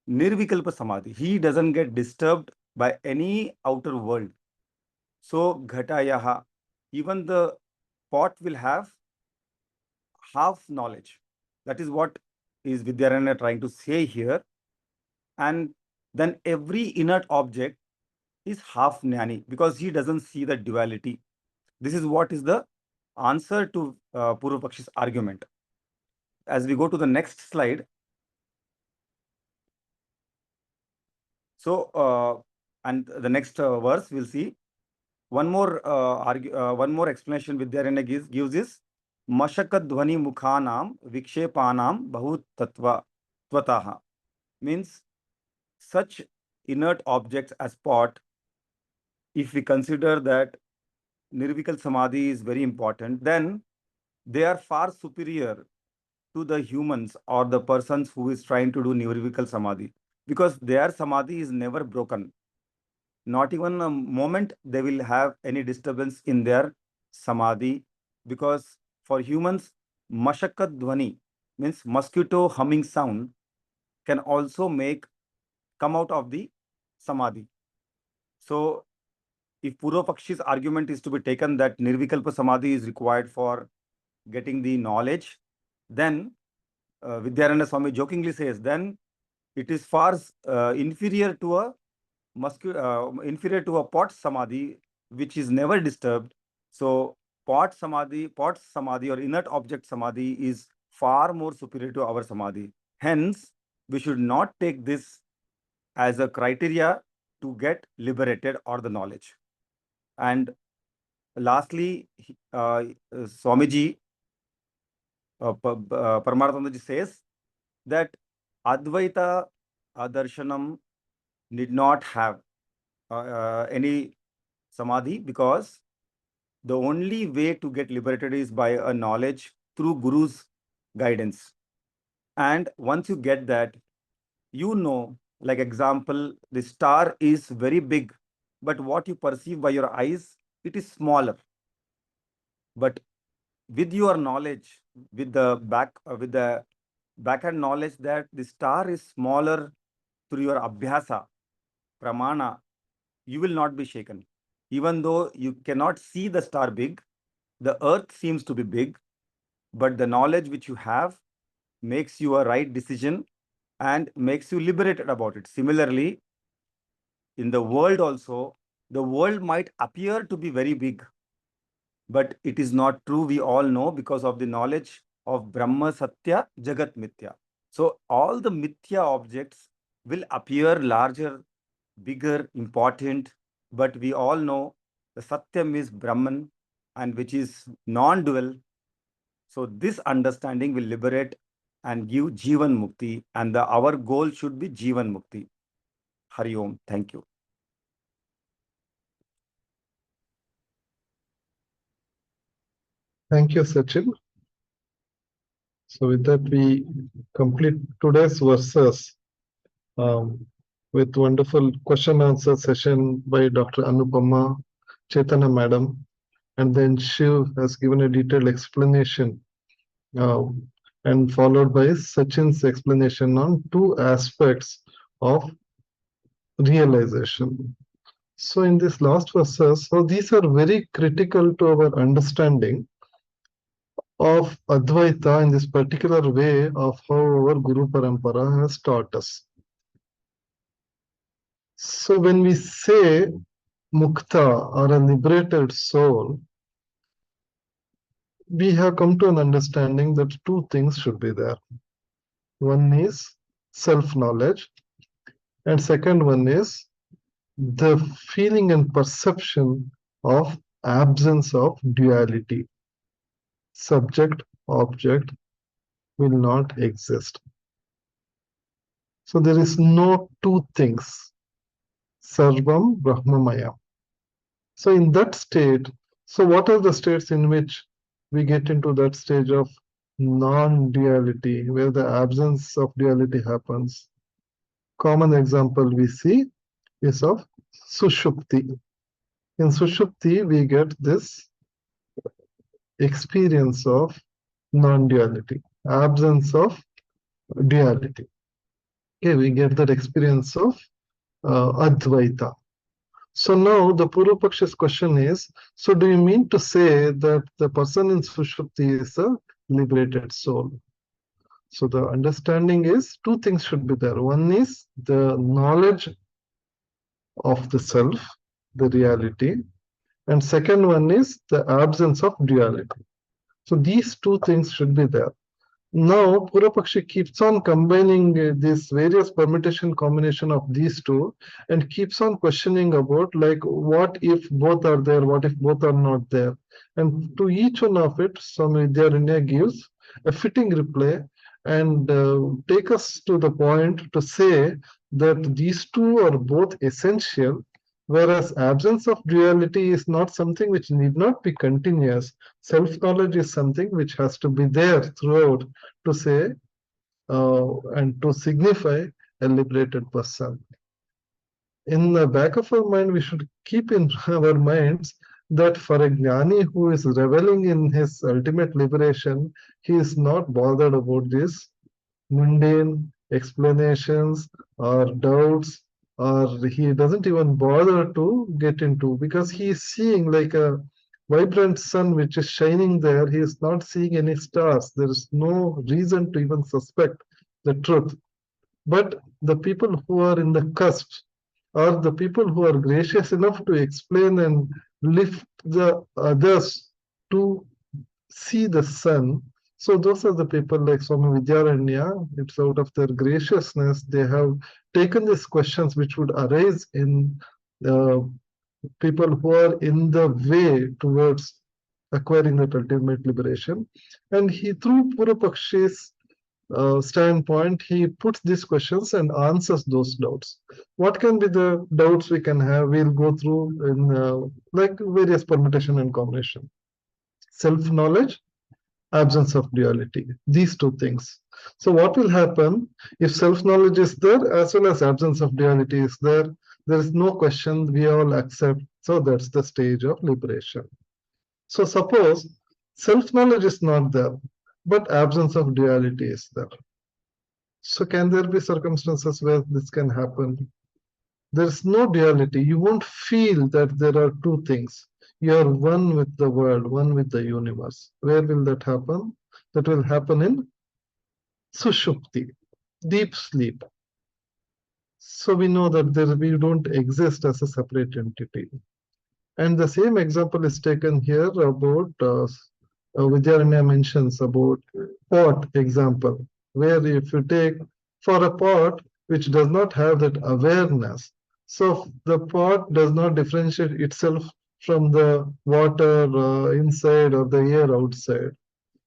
Nirvikalpa Samadhi. He doesn't get disturbed by any outer world. So, Ghatayaha, even the pot will have half knowledge. That is what is Vidyaranya trying to say here. And then every inert object is half jnani, because he doesn't see the duality. This is what is the answer to Purva Pakshi's argument. As we go to the next slide. So, and the next verse we'll see. One more explanation Vidyaranya gives is Mashaka Dhvani Mukhanam Vikshepanam Bahut Tattva Tvataha. Means such inert objects as pot, if we consider that Nirvikal Samadhi is very important, then they are far superior to the humans or the persons who is trying to do Nirvikal Samadhi, because their Samadhi is never broken. Not even a moment they will have any disturbance in their Samadhi, because for humans, Mashakat Dhvani, means mosquito humming sound, can also come out of the Samadhi. So, if Purva Pakshi's argument is to be taken that Nirvikalpa Samadhi is required for getting the knowledge, then Vidyaranya Swami jokingly says, then it is far inferior to a pot Samadhi, which is never disturbed. So, pot Samadhi or inert object Samadhi is far more superior to our Samadhi. Hence, we should not take this as a criteria to get liberated or the knowledge. And lastly, Swamiji, Paramatmanandaji says that Advaita Darshanam need not have any Samadhi, because the only way to get liberated is by a knowledge through Guru's guidance. And once you get that, you know, like example, the star is very big, but what you perceive by your eyes, it is smaller. But with your knowledge, with the backhand knowledge that the star is smaller through your abhyasa, pramana, you will not be shaken. Even though you cannot see the star big, the earth seems to be big, but the knowledge which you have makes you a right decision and makes you liberated about it. Similarly, in the world also, the world might appear to be very big, but it is not true. We all know, because of the knowledge of Brahma Satya Jagat Mithya. So all the Mithya objects will appear larger, bigger, important, but we all know the Satyam is Brahman, and which is non-dual. So this understanding will liberate and give Jivan Mukti, and our goal should be Jivan Mukti. Hari Om. Thank you. Thank you, Sachin. So with that, we complete today's verses with wonderful question answer session by Dr. Anupama, Chaitanya Madam, and then Shiv has given a detailed explanation and followed by Sachin's explanation on two aspects of realization. So in this last verses, so these are very critical to our understanding of Advaita in this particular way of how our Guru Parampara has taught us. So when we say mukta or a liberated soul, we have come to an understanding that two things should be there. One is self-knowledge, and second one is the feeling and perception of absence of duality. Subject, object will not exist. So there is no two things. Sarvam Brahmamaya. So in that state, so what are the states in which we get into that stage of non-duality, where the absence of duality happens? Common example we see is of Sushupti. In Sushupti, we get this experience of non-duality, absence of duality. Okay, we get that experience of Advaita. So now the Purva question is, so do you mean to say that the person in Sushupti is a liberated soul? So the understanding is two things should be there. One is the knowledge of the self, the reality, and second one is the absence of duality. So these two things should be there. Now, Purapakshi keeps on combining this various permutation combination of these two and keeps on questioning about like what if both are there, what if both are not there. And to each one of it, Swami Vidyaranya gives a fitting reply and take us to the point to say that these two are both essential, whereas absence of duality is not something which need not be continuous. Self-knowledge is something which has to be there throughout to say and to signify a liberated person. In the back of our mind, we should keep in our minds that for a jnani who is reveling in his ultimate liberation, he is not bothered about this mundane explanations or doubts, or he doesn't even bother to get into, because he is seeing like a vibrant sun which is shining there. He is not seeing any stars. There is no reason to even suspect the truth. But the people who are in the cusp are the people who are gracious enough to explain and lift the others to see the sun. So those are the people like Swami Vidyaranya. It's out of their graciousness they have taken these questions which would arise in people who are in the way towards acquiring that ultimate liberation. And he, through Purupakshi's standpoint, he puts these questions and answers those doubts. What can be the doubts we can have? We'll go through in like various permutation and combination. Self-knowledge, absence of duality, these two things. So what will happen if self-knowledge is there as well as absence of duality is there? There is no question, we all accept. So that's the stage of liberation. So suppose self-knowledge is not there, but absence of duality is there. So can there be circumstances where this can happen? There is no duality. You won't feel that there are two things. You are one with the world, one with the universe. Where will that happen? That will happen in Sushupti, deep sleep. So we know that we don't exist as a separate entity. And the same example is taken here about Vidyaranya mentions about pot example, where if you take for a pot which does not have that awareness, so the pot does not differentiate itself from the water inside or the air outside.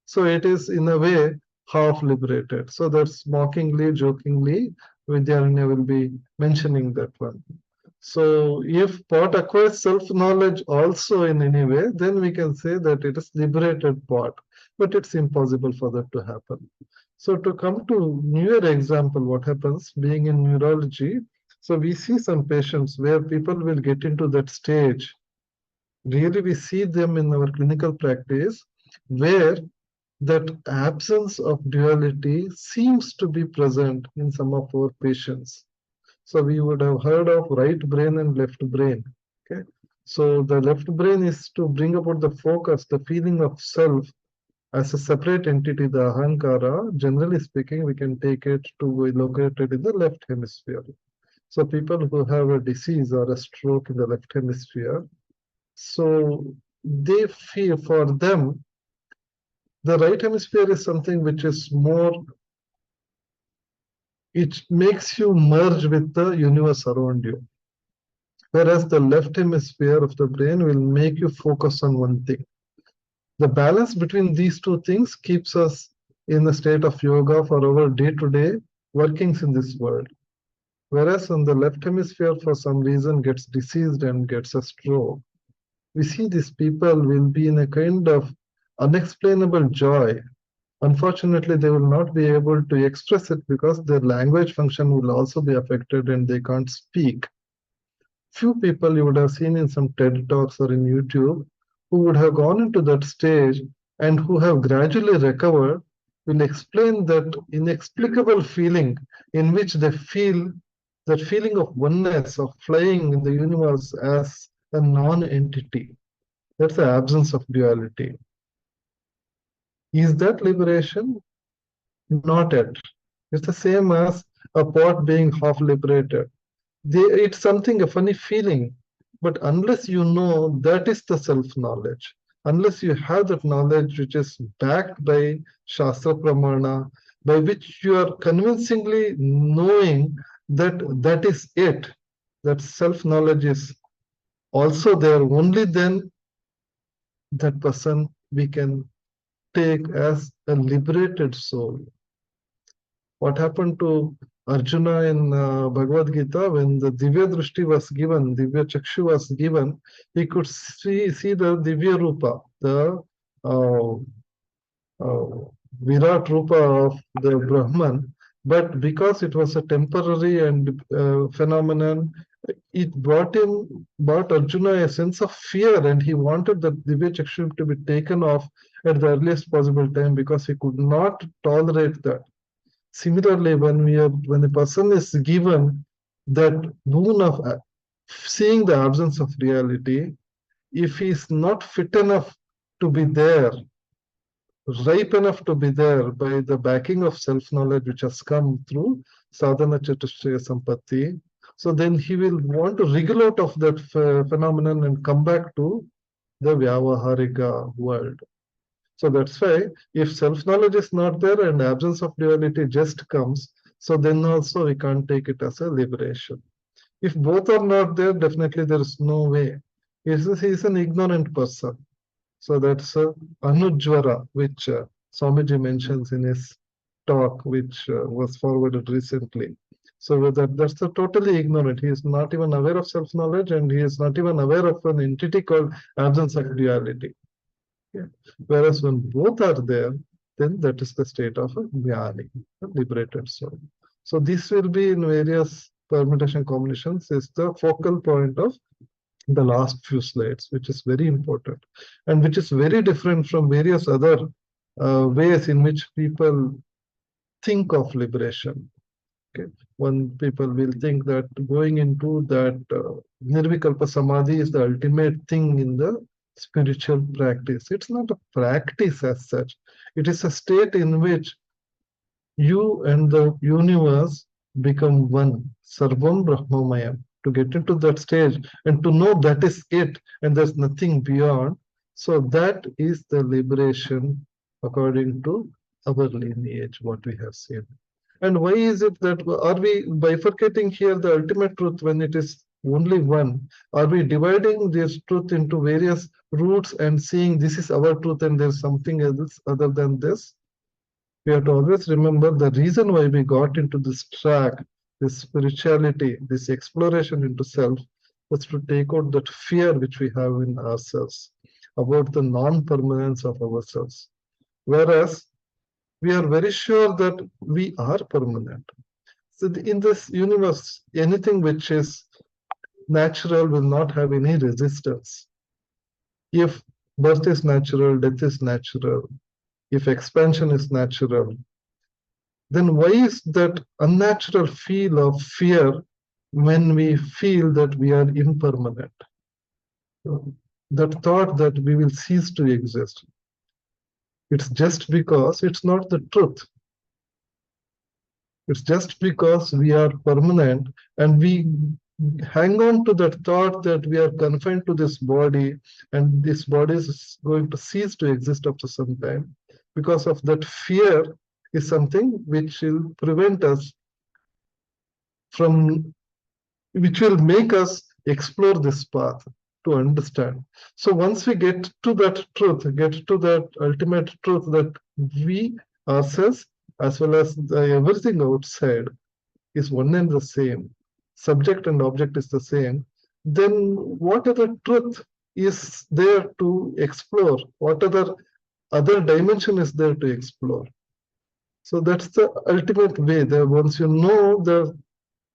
So it is in a way half liberated. So that's mockingly, jokingly, Vidyaranya will be mentioning that one. So if pot acquires self-knowledge also in any way, then we can say that it is liberated pot, but it's impossible for that to happen. So to come to newer example, what happens being in neurology, so we see some patients where people will get into that stage. Really, we see them in our clinical practice where that absence of duality seems to be present in some of our patients. So we would have heard of right brain and left brain. Okay. So the left brain is to bring about the focus, the feeling of self as a separate entity, the ahankara. Generally speaking, we can take it to be located in the left hemisphere. So people who have a disease or a stroke in the left hemisphere, so they feel, for them, the right hemisphere is something which is more, it makes you merge with the universe around you. Whereas the left hemisphere of the brain will make you focus on one thing. The balance between these two things keeps us in a state of yoga for our day-to-day workings in this world. Whereas on the left hemisphere, for some reason, gets diseased and gets a stroke, we see these people will be in a kind of unexplainable joy. Unfortunately, they will not be able to express it because their language function will also be affected and they can't speak. Few people you would have seen in some TED Talks or in YouTube who would have gone into that stage and who have gradually recovered will explain that inexplicable feeling in which they feel that feeling of oneness, of flying in the universe as a non-entity. That's the absence of duality. Is that liberation? Not yet. It's the same as a pot being half liberated. It's something, a funny feeling, but unless you know that is the self-knowledge, unless you have that knowledge which is backed by Shastra Pramana, by which you are convincingly knowing that that is it, that self-knowledge is also there, only then that person we can take as a liberated soul. What happened to Arjuna in Bhagavad Gita when the Divya Drishti was given, Divya Chakshu was given, he could see the Divya Rupa, the Virat Rupa of the Brahman. But because it was a temporary and phenomenon, it brought Arjuna a sense of fear, and he wanted the Divya Chakshu to be taken off at the earliest possible time because he could not tolerate that. Similarly, when a person is given that boon of seeing the absence of reality, if he is not fit enough to be there, ripe enough to be there by the backing of self-knowledge which has come through sadhana chatushtaya sampatti, so then he will want to wriggle out of that phenomenon and come back to the vyavaharika world. So that's why if self-knowledge is not there and absence of duality just comes, so then also we can't take it as a liberation. If both are not there, definitely there is no way. He is an ignorant person. So that's Anujvara, which Swamiji mentions in his talk, which was forwarded recently. So that's a totally ignorant. He is not even aware of self-knowledge, and he is not even aware of an entity called absence of duality. Yeah. Whereas when both are there, then that is the state of a jnani, a liberated soul. So this will be in various permutation combinations, is the focal point of the last few slides, which is very important and which is very different from various other ways in which people think of liberation. Okay, when people will think that going into that Nirvikalpa Samadhi is the ultimate thing in the spiritual practice. It's not a practice as such. It is a state in which you and the universe become one, Sarvam Brahmamayam. To get into that stage and to know that is it and there's nothing beyond. So that is the liberation according to our lineage, what we have seen. And why is it that are we bifurcating here the ultimate truth when it is only one? Are we dividing this truth into various roots and seeing this is our truth and there's something else other than this? We have to always remember the reason why we got into this track, this spirituality, this exploration into self, was to take out that fear which we have in ourselves about the non-permanence of ourselves. Whereas we are very sure that we are permanent. So in this universe, anything which is natural will not have any resistance. If birth is natural, death is natural. if expansion is natural, then why is that unnatural feel of fear when we feel that we are impermanent? That thought that we will cease to exist. It's just because it's not the truth. It's just because we are permanent and we hang on to that thought that we are confined to this body and this body is going to cease to exist after some time. Because of that fear is something which will prevent us from, which will make us explore this path to understand. So once we get to that truth, get to that ultimate truth that we ourselves as well as everything outside is one and the same, subject and object is the same, then what other truth is there to explore? What other dimension is there to explore? So that's the ultimate way that once you know the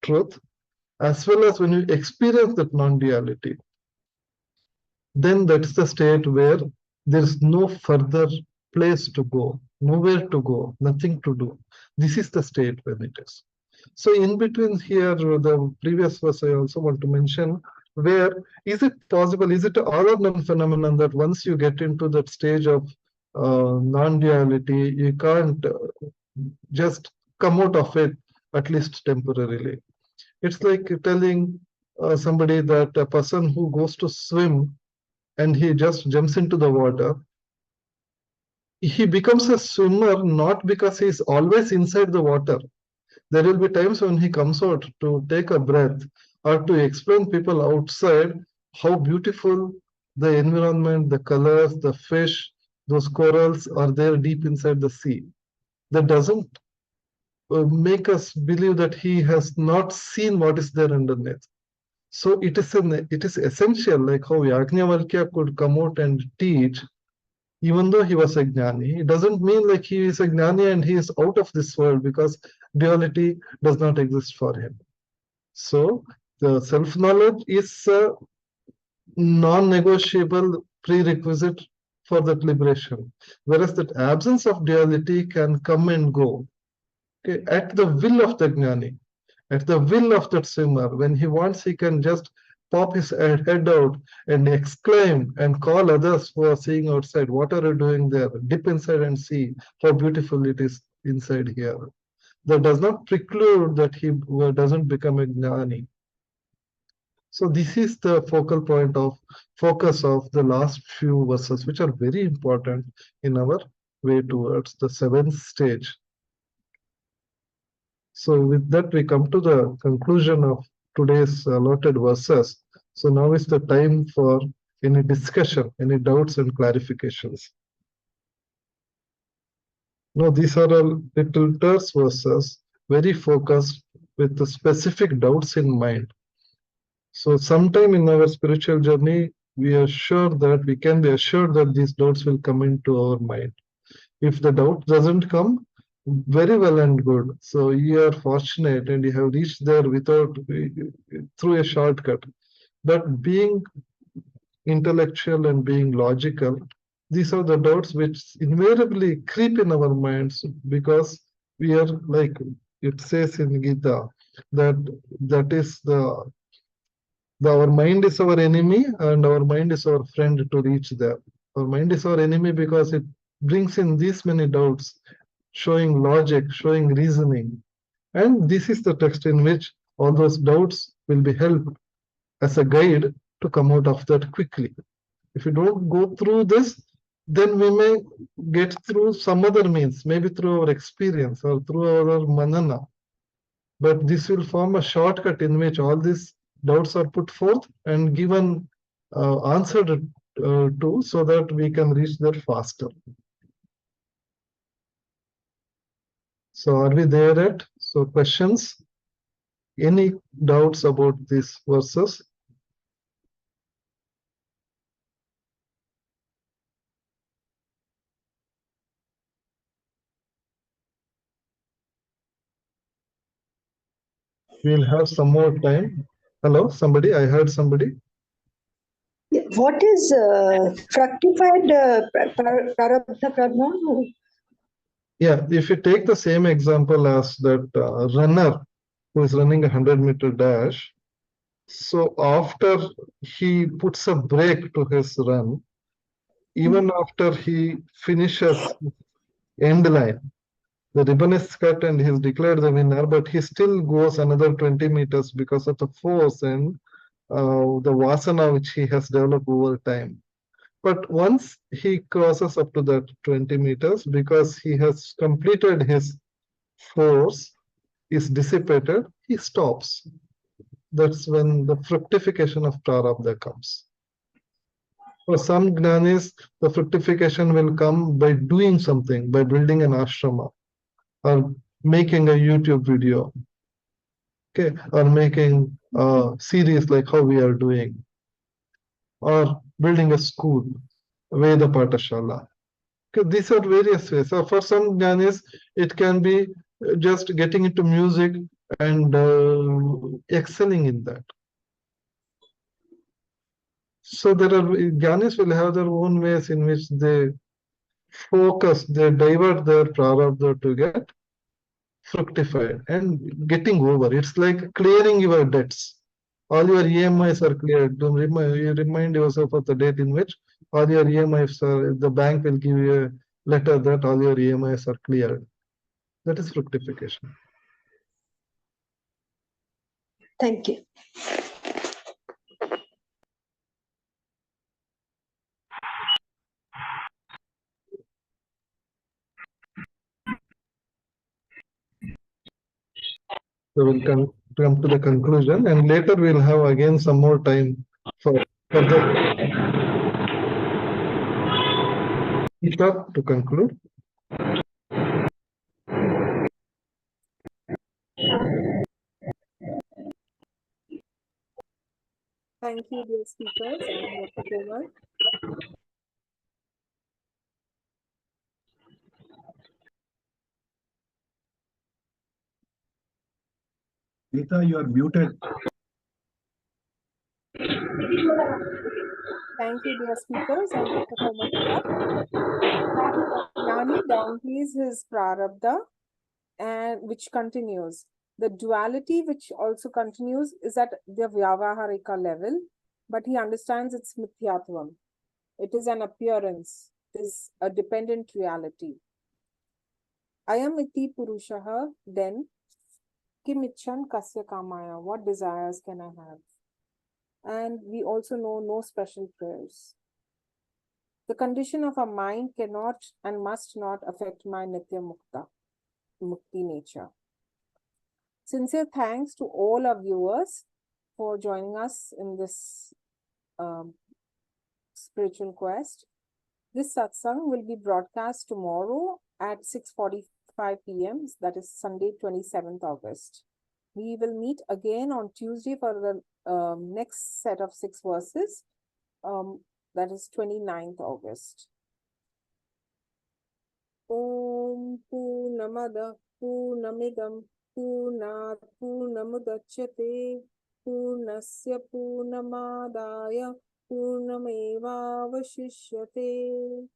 truth, as well as when you experience that non-duality, then that's the state where there is no further place to go, nowhere to go, nothing to do. This is the state when it is. So in between here, the previous verse I also want to mention, where is it possible, is it all or none phenomenon that once you get into that stage of non-duality, you can't just come out of it, at least temporarily. It's like telling somebody that a person who goes to swim and he just jumps into the water, he becomes a swimmer not because he's always inside the water. There will be times when he comes out to take a breath or to explain people outside how beautiful the environment, the colors, the fish, those corals are there deep inside the sea. That doesn't make us believe that he has not seen what is there underneath. So it is essential, like how Yajnavalkya could come out and teach, even though he was a jnani. It doesn't mean like he is a jnani and he is out of this world, because duality does not exist for him. So the self-knowledge is a non-negotiable prerequisite for that liberation, whereas that absence of duality can come and go, okay, at the will of the jnani, at the will of that swimmer. When he wants, he can just pop his head out and exclaim and call others who are seeing outside, what are you doing there? Dip inside and see how beautiful it is inside here. That does not preclude that he doesn't become a jnani. So this is the focal point of focus of the last few verses, which are very important in our way towards the seventh stage. So with that, we come to the conclusion of today's allotted verses. So now is the time for any discussion, any doubts and clarifications. No, these are all little terse verses, very focused with the specific doubts in mind. So sometime in our spiritual journey, we are sure that we can be assured that these doubts will come into our mind. If the doubt doesn't come, very well and good. So you are fortunate and you have reached there without, through a shortcut. But being intellectual and being logical, these are the doubts which invariably creep in our minds, because we are, like it says in Gita, that is our mind is our enemy and our mind is our friend to reach there. Our mind is our enemy because it brings in these many doubts, showing logic, showing reasoning. And this is the text in which all those doubts will be helped as a guide to come out of that quickly. If you don't go through this, then we may get through some other means, maybe through our experience or through our manana. But this will form a shortcut in which all these doubts are put forth and given answered to, so that we can reach there faster. So are we there yet? So questions? Any doubts about these verses? We'll have some more time. Hello, somebody? I heard somebody. What is fructified prarabdha karma? Yeah, if you take the same example as that runner who is running a 100-meter dash, so after he puts a break to his run, even after he finishes end line, the ribbon is cut and he's declared the winner, but he still goes another 20 meters because of the force and the vasana which he has developed over time. But once he crosses up to that 20 meters, because he has completed his force is dissipated, he stops. That's when the fructification of prarabdha comes. For some jnanis, the fructification will come by doing something, by building an ashrama or making a YouTube video, okay, or making a series like how we are doing, or building a school, Veda Patashala. Okay, these are various ways. So for some jnanis, it can be just getting into music and excelling in that. So there are jnanis will have their own ways in which they focus, they divert their prarabdha to get fructified and getting over. It's like clearing your debts. All your EMIs are cleared. Don't you remind yourself of the date in which all your EMIs are, the bank will give you a letter that all your EMIs are cleared. That is fructification. Thank you. So we'll come to the conclusion, and later we'll have again some more time for further to conclude. Thank you, dear speakers and Dr. Komal. Neeta, you are muted. Thank you, dear speakers and Dr. Komal. Jnani downplays his prarabdha, and which continues. The duality which also continues is at the vyavaharika level, but he understands its mithyatvam. It is an appearance. It is a dependent reality. Ayam iti purushaha, then kimichan kasya kamaya. What desires can I have? And we also know no special prayers. The condition of our mind cannot and must not affect my nitya mukti nature. Sincere thanks to all our viewers for joining us in this spiritual quest. This satsang will be broadcast tomorrow at 6:45 p.m. That is Sunday, 27th August. We will meet again on Tuesday for the next set of 6 verses. That is 29th August. Om Purnamada Purnamidam Purnat Purnamudachyate Purnasya Purnamadaya Purnamevavashishyate.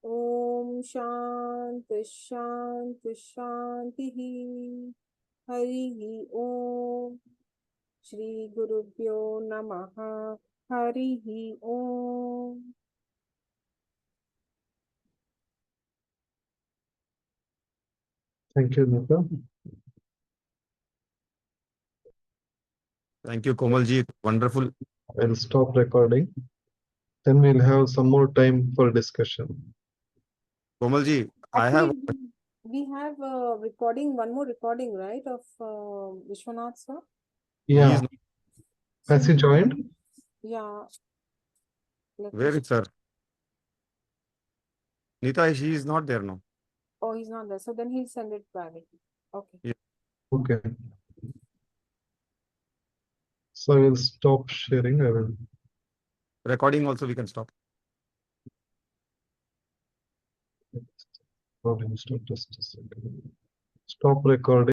Om Shanti Shanti Shanti Harihi Om Shri Gurubhyo Namaha Harihi Om. Thank you, Neeta. Thank you, Komalji. Wonderful. I'll stop recording. Then we'll have some more time for discussion. Komalji, Actually, we have a recording, one more recording, right, of Vishwanath sir? Yeah. Has he joined? Yeah. Where is sir? Neeta, she is not there now. Oh, he's not there. So then he'll send it privately. Okay. Yeah. Okay. So I will stop sharing. I will. Recording also we can stop. Probably just a second. Stop recording.